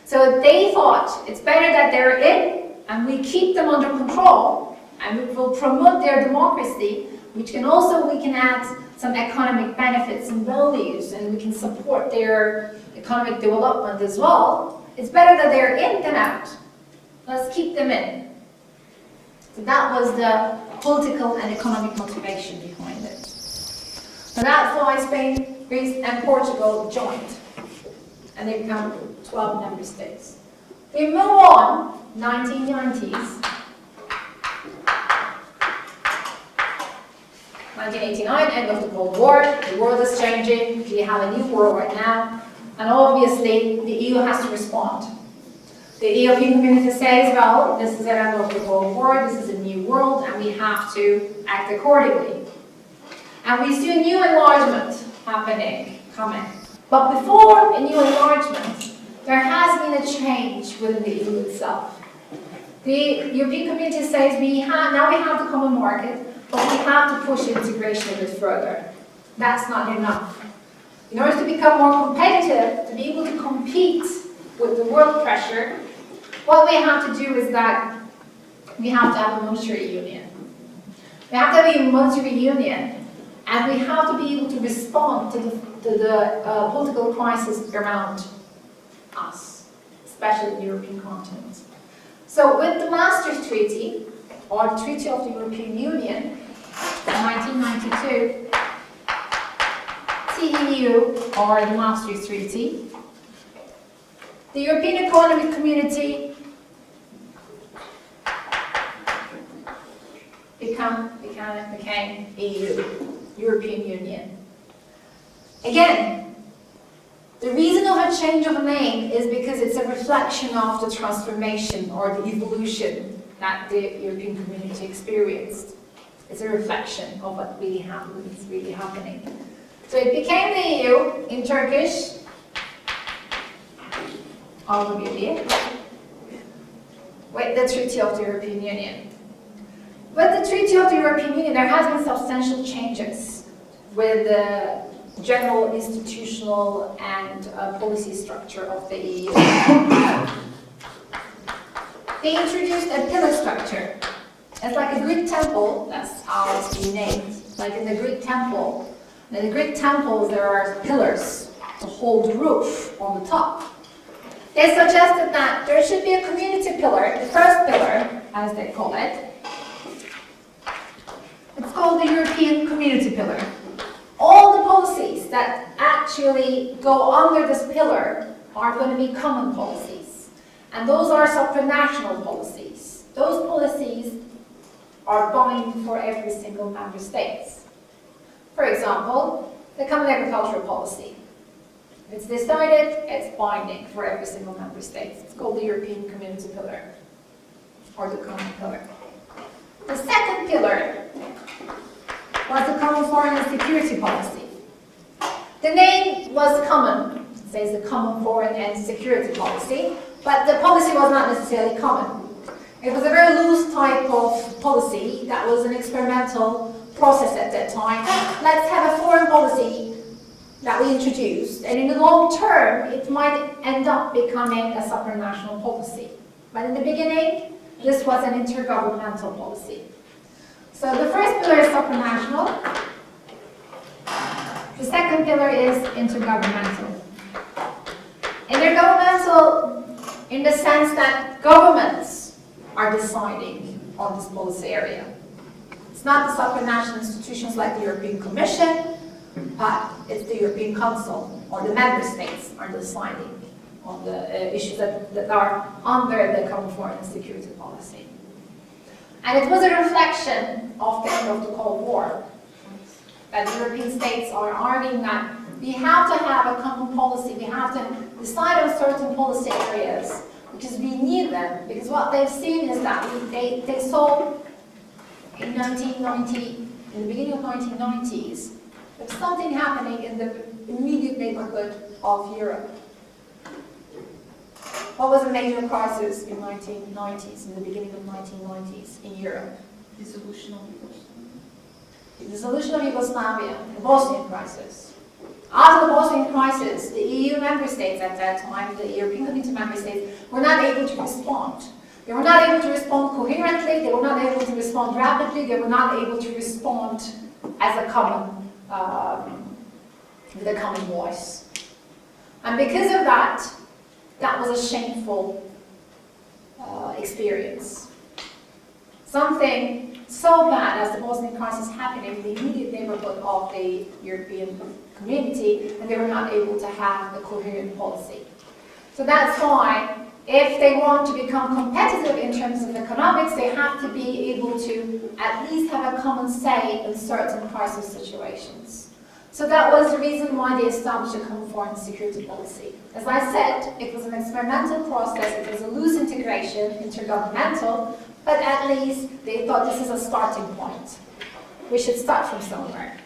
A: So they thought it's better that they're in and we keep them under control and we will promote their democracy, which can also, we can add some economic benefits and values, and we can support their economic development as well. It's better that they're in than out. Let's keep them in. So that was the political and economic motivation behind it. So that's why Spain, Greece, and Portugal joined, and they become 12 member states. We move on, 1990s. 1989, end of the Cold War, the world is changing, we have a new world right now, and obviously the EU has to respond. The European community says, well, this is the end of the Cold War, this is a new world, and we have to act accordingly. And we see a new enlargement coming.
G: But before a new enlargement, there has been a change within the EU itself. The European Community says now we have the common market, but we have to push integration a bit further. That's not enough. In order to become more competitive, to be able to compete with the world pressure, what we have to do is that we have to have a monetary union. We have to have a monetary union, and we have to be able to respond to the political crisis around us, especially the European continent. So with the Maastricht Treaty, or the Treaty of the European Union, in 1992, TEU, or the Maastricht Treaty, the European Economic Community became EU, European Union. Again, the reason of a change of name is because it's a reflection of the transformation or the evolution that the European community experienced. It's a reflection of what really happened, is really happening. So it became the EU in Turkish, with the Treaty of the European Union. With the Treaty of the European Union, there has been substantial changes with the general institutional and policy structure of the EU. They introduced a pillar structure. It's like a Greek temple, that's how it's been named. Like in the Greek temple. In the Greek temples, there are pillars to hold the roof on the top. They suggested that there should be a community pillar, the first pillar, as they call it. It's called the European Community Pillar. All the policies that actually go under this pillar are going to be common policies. And those are supranational policies. Those policies are binding for every single member state. For example, the Common Agricultural Policy. If it's decided, it's binding for every single member state. It's called the European Community Pillar, or the Common Pillar. The second pillar was the Common Foreign and Security Policy. The name was common, it says the Common Foreign and Security Policy, but the policy was not necessarily common. It was a very loose type of policy that was an experimental process at that time. Let's have a foreign policy that we introduced, and in the long term, it might end up becoming a supranational policy. But in the beginning, this was an intergovernmental policy. So the first pillar is supranational. The second pillar is intergovernmental. Intergovernmental in the sense that governments are deciding on this policy area. It's not the supranational institutions like the European Commission, but it's the European Council or the member states are deciding on the issues that are under the Common Foreign and Security Policy. And it was a reflection of the end of the Cold War, that the European states are arguing that we have to have a common policy, we have to decide on certain policy areas, because we need them, because what they've seen is that they saw in 1990, in the beginning of 1990s, there was something happening in the immediate neighborhood of Europe. What was a major crisis in 1990s, in the beginning of 1990s in Europe?
F: Dissolution of Yugoslavia.
G: The dissolution of Yugoslavia, the Bosnian crisis. After the Bosnian crisis, the EU member states at that time, the European Community member states, were not able to respond. They were not able to respond coherently, they were not able to respond rapidly, they were not able to respond as a common, with a common voice. And because of that, that was a shameful experience. Something so bad as the Bosnian crisis happened in the immediate neighborhood of the European community, and they were not able to have a coherent policy. So that's why, if they want to become competitive in terms of economics, they have to be able to at least have a common say in certain crisis situations. So that was the reason why they established a common foreign and security policy. As I said, it was an experimental process, it was a loose integration, intergovernmental, but at least they thought this is a starting point. We should start from somewhere.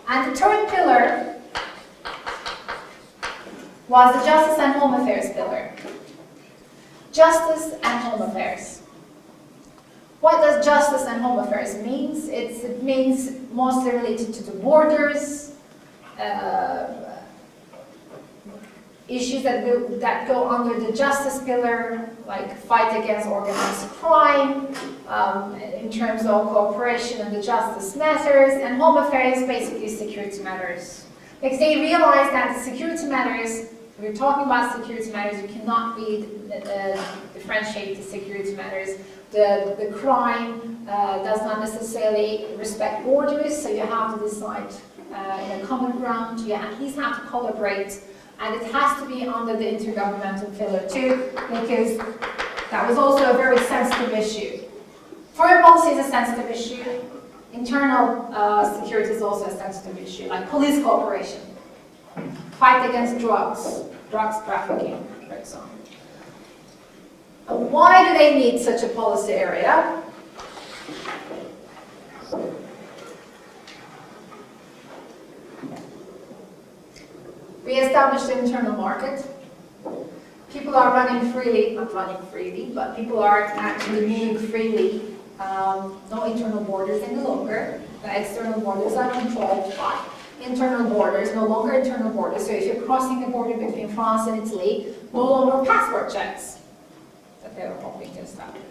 G: And the third pillar was the Justice and Home Affairs pillar. Justice and Home Affairs. What does Justice and Home Affairs mean? It means mostly related to the borders, issues that go under the Justice pillar, like fight against organized crime, in terms of cooperation in the justice matters, and Home Affairs basically security matters. Because they realize that the security matters, if you're talking about security matters, you cannot really differentiate the security matters. The crime does not necessarily respect borders, so you have to decide in a common ground. You at least have to collaborate, and it has to be under the Intergovernmental pillar too, because that was also a very sensitive issue. Foreign policy is a sensitive issue. Internal security is also a sensitive issue, like police cooperation, fight against drugs trafficking, for example. Why do they need such a policy area? We established the internal market. People are running freely, not running freely, but people are actually moving freely. No internal borders any longer. The external borders are controlled by internal borders, no longer internal borders. So if you're crossing the border between France and Italy, no longer passport checks that they were hoping to establish.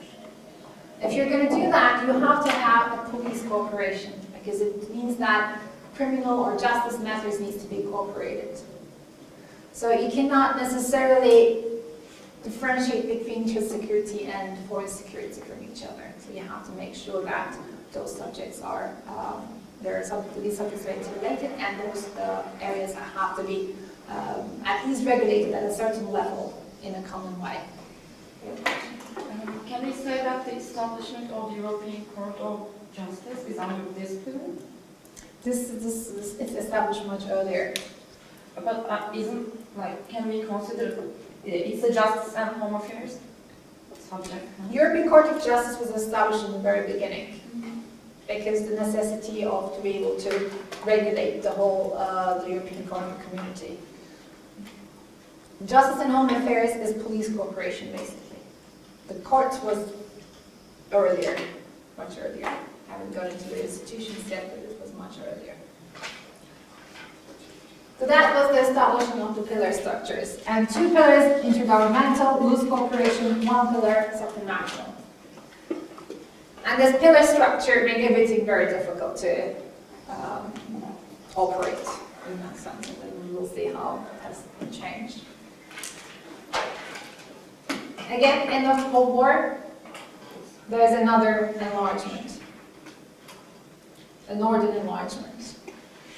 G: If you're going to do that, you have to have a police cooperation, because it means that criminal or justice matters needs to be cooperated. So you cannot necessarily differentiate between security and foreign security from each other. So you have to make sure that those subjects are, these subjects are interrelated, and those areas have to be at least regulated at a certain level in a common way.
F: Can we say that the establishment of the European Court of Justice is under this pillar?
G: This it's established much earlier.
F: But can we consider it's a Justice and Home Affairs subject?
G: European Court of Justice was established in the very beginning, because the necessity of to be able to regulate the whole the European economic community. Justice and Home Affairs is police cooperation, basically. The court was earlier, much earlier. I haven't gone into the institutions yet, but it was much earlier. So that was the establishment of the pillar structures. And two pillars, intergovernmental, loose cooperation, one pillar, supranational. And this pillar structure made everything very difficult to operate in that sense. And we'll see how it has changed. Again, end of the Cold War, there's another enlargement, a northern enlargement.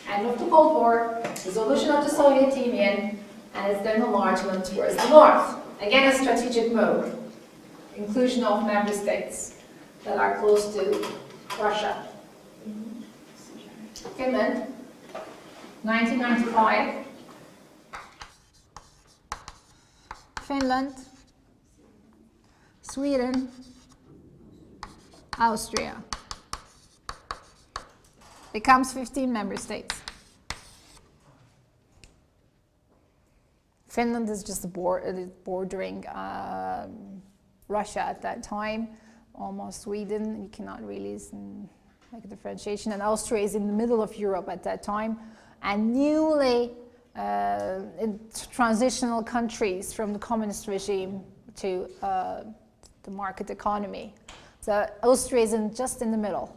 G: End of the Cold War, dissolution of the Soviet Union, and it's then enlargement towards the north. Again, a strategic move, inclusion of member states that are close to Russia. Finland, 1995. Finland, Sweden, Austria. Becomes 15 member states. Finland is just bordering Russia at that time, almost Sweden. You cannot really make a differentiation. And Austria is in the middle of Europe at that time, and newly transitional countries from the communist regime to the market economy. So Austria is just in the middle.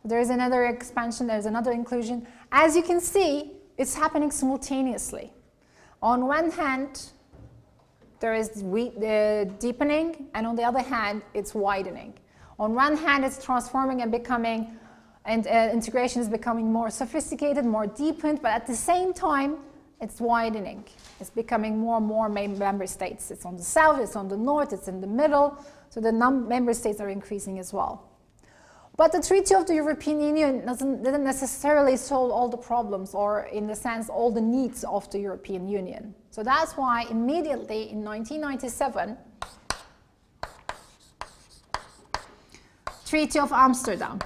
G: There is another expansion, there's another inclusion. As you can see, it's happening simultaneously. On one hand, there is the deepening, and on the other hand, it's widening. On one hand, it's transforming and becoming, and integration is becoming more sophisticated, more deepened, but at the same time, it's widening. It's becoming more and more member states. It's on the south, it's on the north, it's in the middle, so the member states are increasing as well. But the Treaty of the European Union didn't necessarily solve all the problems, or in the sense, all the needs of the European Union. So that's why immediately in 1997, Treaty of Amsterdam.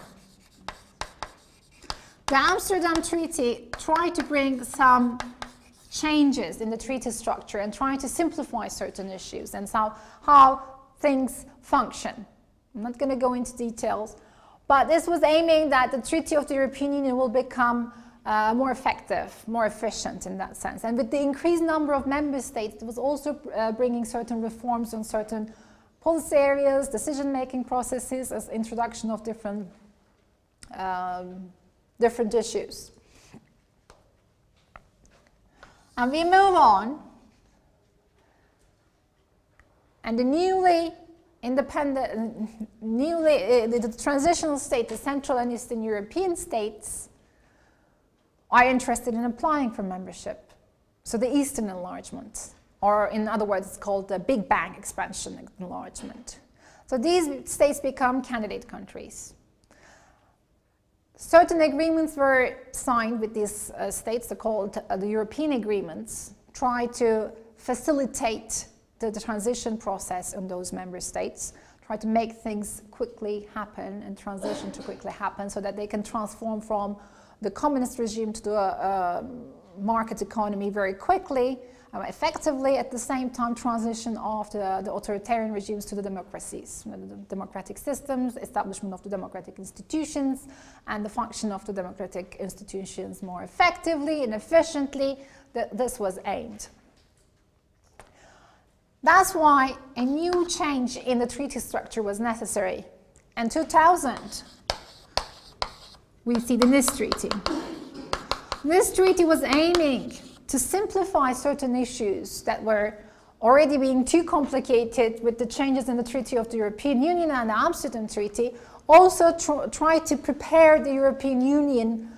G: The Amsterdam Treaty tried to bring some
A: changes in the treaty structure and trying to simplify certain issues and how things function. I'm not going to go into details, but this was aiming that the Treaty of the European Union will become more effective, more efficient in that sense. And with the increased number of member states, it was also bringing certain reforms on certain policy areas, decision-making processes, as introduction of different issues. And we move on, and the newly independent, the transitional state, the Central and Eastern European states, are interested in applying for membership. So the Eastern Enlargement, or in other words, it's called the Big Bang Expansion Enlargement. So these states become candidate countries. Certain agreements were signed with these states, they're called the European agreements, try to facilitate the transition process in those member states, try to make things quickly happen and transition to quickly happen so that they can transform from the communist regime to the market economy very quickly, effectively, at the same time transition of the authoritarian regimes to the democracies, the democratic systems, establishment of the democratic institutions, and the function of the democratic institutions more effectively and efficiently. This was aimed. That's why a new change in the treaty structure was necessary. In 2000, we see the Nice Treaty. This treaty was aiming to simplify certain issues that were already being too complicated with the changes in the Treaty of the European Union and the Amsterdam Treaty, also try to prepare the European Union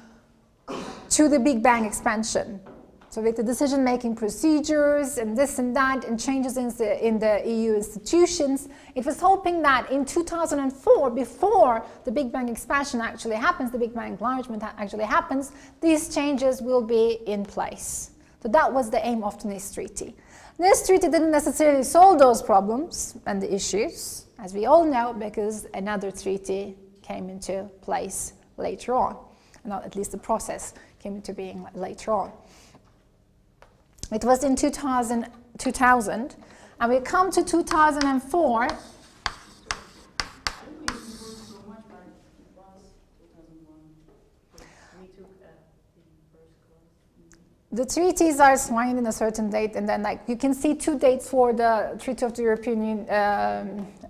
A: to the Big Bang expansion. So with the decision-making procedures and this and that and changes in the EU institutions, it was hoping that in 2004, before the Big Bang expansion actually happens, the Big Bang enlargement actually happens, these changes will be in place. So that was the aim of the Nice Treaty. This treaty didn't necessarily solve those problems and the issues, as we all know, because another treaty came into place later on. Not at least the process came into being later on. It was in 2000, and we come to 2004. The treaties are signed in a certain date, and then you can see two dates for the Treaty of the European Union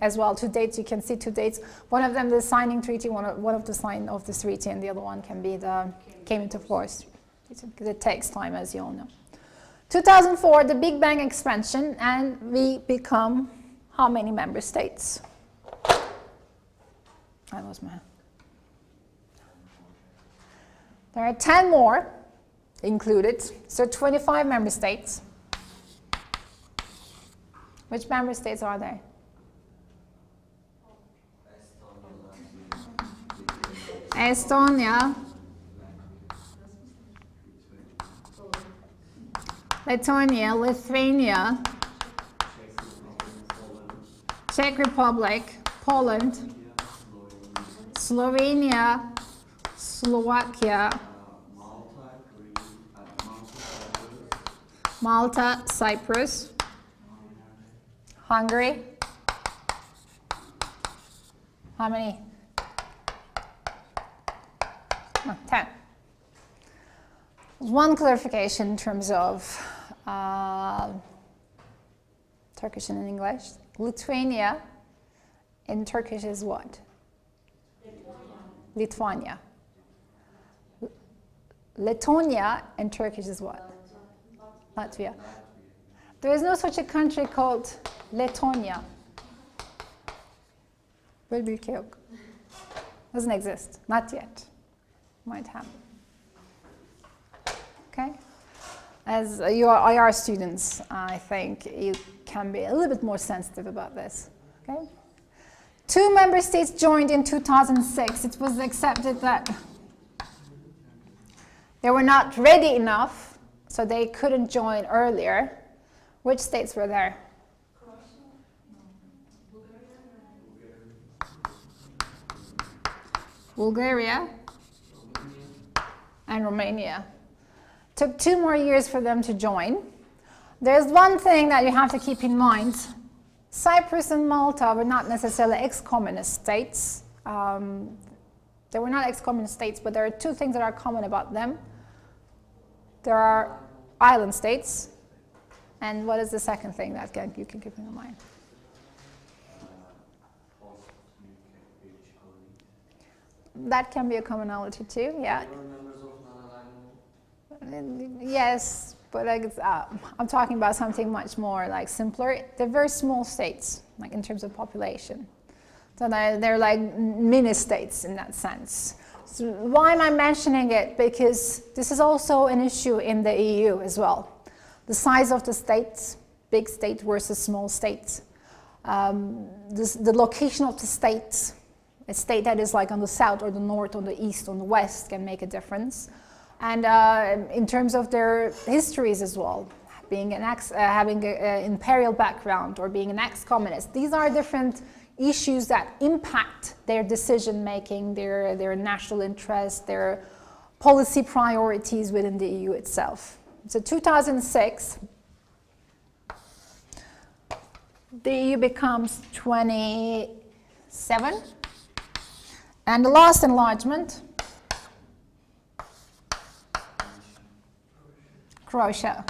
A: as well. Two dates, you can see two dates. One of them the signing treaty, one of the sign of this treaty, and the other one can be the came into force. Because it takes time, as you all know. 2004, the Big Bang expansion, and we become how many member states? I lost my hand. There are 10 more included, so 25 member states. Which member states are there? Estonia, Lithuania, Lithuania, Czech Republic, Poland, Slovenia, Slovakia, Malta, Cyprus, Hungary. How many? 10. One clarification in terms of Turkish and English. Lithuania in Turkish is what? Lithuania. Letonia in Turkish is what? Latvia. There is no such a country called Letonia. Böyle bir ülke yok. Doesn't exist. Not yet. Might happen. Okay? As you are IR students, I think you can be a little bit more sensitive about this. Okay? 2 member states joined in 2006. It was accepted that they were not ready enough, so they couldn't join earlier. Which states were there? Bulgaria and Romania. Took 2 more years for them to join. There's one thing that you have to keep in mind. Cyprus and Malta were not necessarily ex-communist states. They were not ex-communist states, but there are 2 things that are common about them. There are island states, and what is the second thing that you can keep in mind? That can be a commonality too, yeah.
C: They were members of non-aligned.
A: Yes, but I'm talking about something much more like simpler. They're very small states, like in terms of population. So they're like mini states in that sense. So why am I mentioning it? Because this is also an issue in the EU as well. The size of the states, big state versus small states. The location of the states, a state that is like on the south or the north or the east or the west can make a difference. And in terms of their histories as well, being having an imperial background or being an ex-communist, these are different issues that impact their decision making, their national interests, their policy priorities within the EU itself. So 2006, the EU becomes 27, and the last enlargement, Croatia,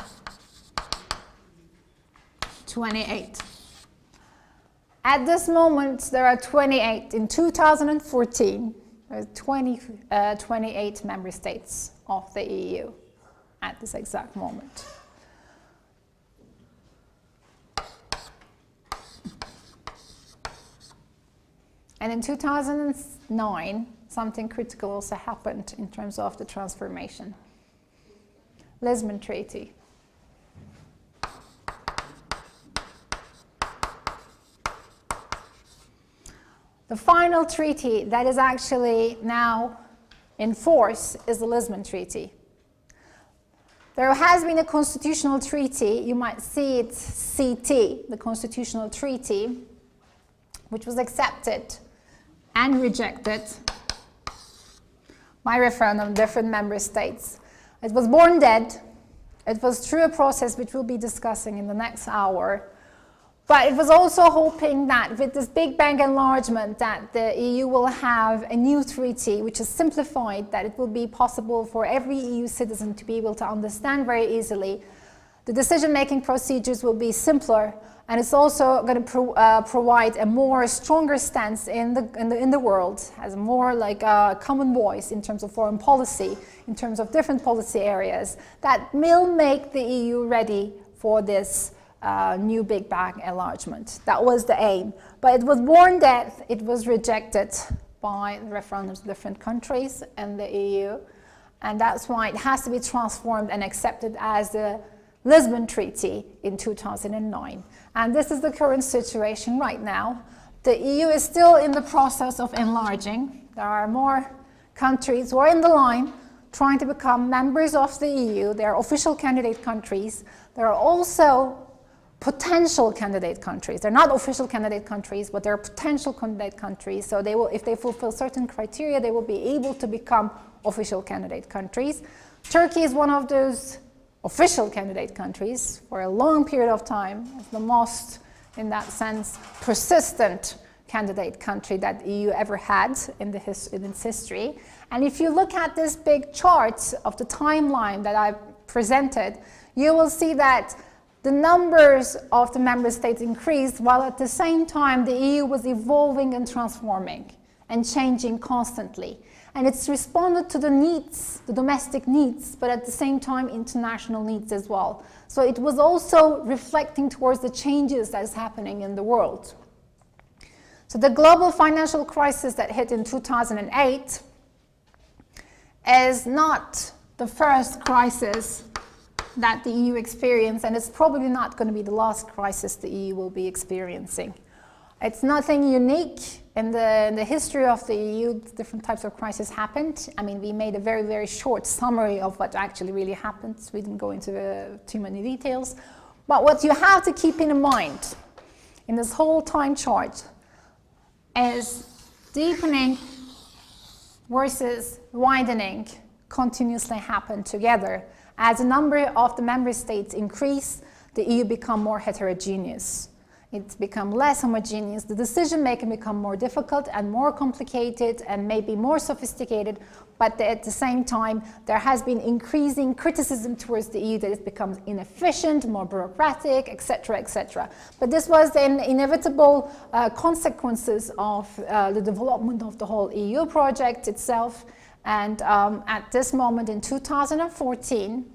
A: 28. At this moment, there are 28. In 2014, there are 28 member states of the EU at this exact moment. And in 2009, something critical also happened in terms of the transformation. Lisbon Treaty. The final treaty that is actually now in force is the Lisbon Treaty. There has been a constitutional treaty, you might see it CT, the constitutional treaty, which was accepted and rejected by referendum in different member states. It was born dead. It was through a process which we'll be discussing in the next hour. But it was also hoping that with this Big Bang enlargement that the EU will have a new treaty which is simplified, that it will be possible for every EU citizen to be able to understand very easily. The decision-making procedures will be simpler, and it's also going to provide a more stronger stance in the world, as a more like a common voice in terms of foreign policy, in terms of different policy areas, that will make the EU ready for this new Big Bang enlargement. That was the aim. But it was born dead, it was rejected by the referendums of different countries and the EU, and that's why it has to be transformed and accepted as the Lisbon Treaty in 2009. And this is the current situation right now. The EU is still in the process of enlarging. There are more countries who are in the line trying to become members of the EU. They are official candidate countries. There are also potential candidate countries. They're not official candidate countries, but they're potential candidate countries. So they will, if they fulfill certain criteria, they will be able to become official candidate countries. Turkey is one of those official candidate countries for a long period of time. It's the most, in that sense, persistent candidate country that the EU ever had in its history. And if you look at this big chart of the timeline that I presented, you will see that the numbers of the member states increased, while at the same time the EU was evolving and transforming and changing constantly. And it's responded to the needs, the domestic needs, but at the same time international needs as well. So it was also reflecting towards the changes that is happening in the world. So the global financial crisis that hit in 2008 is not the first crisis that the EU experienced, and it's probably not going to be the last crisis the EU will be experiencing. It's nothing unique in the history of the EU. Different types of crises happened. I mean, we made a very, very short summary of what actually really happened. We didn't go into too many details. But what you have to keep in mind in this whole time chart is deepening versus widening continuously happen together. As the number of the member states increase, the EU become more heterogeneous. It's become less homogeneous. The decision making become more difficult and more complicated and maybe more sophisticated, but at the same time, there has been increasing criticism towards the EU that it becomes inefficient, more bureaucratic, etc., etc. But this was an inevitable consequences of the development of the whole EU project itself. And at this moment in 2014,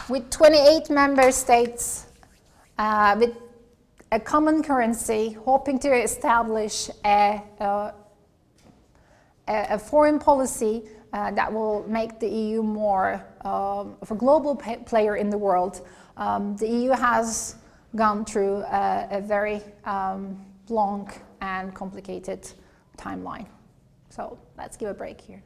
A: with 28 member states with a common currency, hoping to establish a foreign policy that will make the EU more of a global player in the world. The EU has gone through a very long and complicated timeline. So let's give a break here.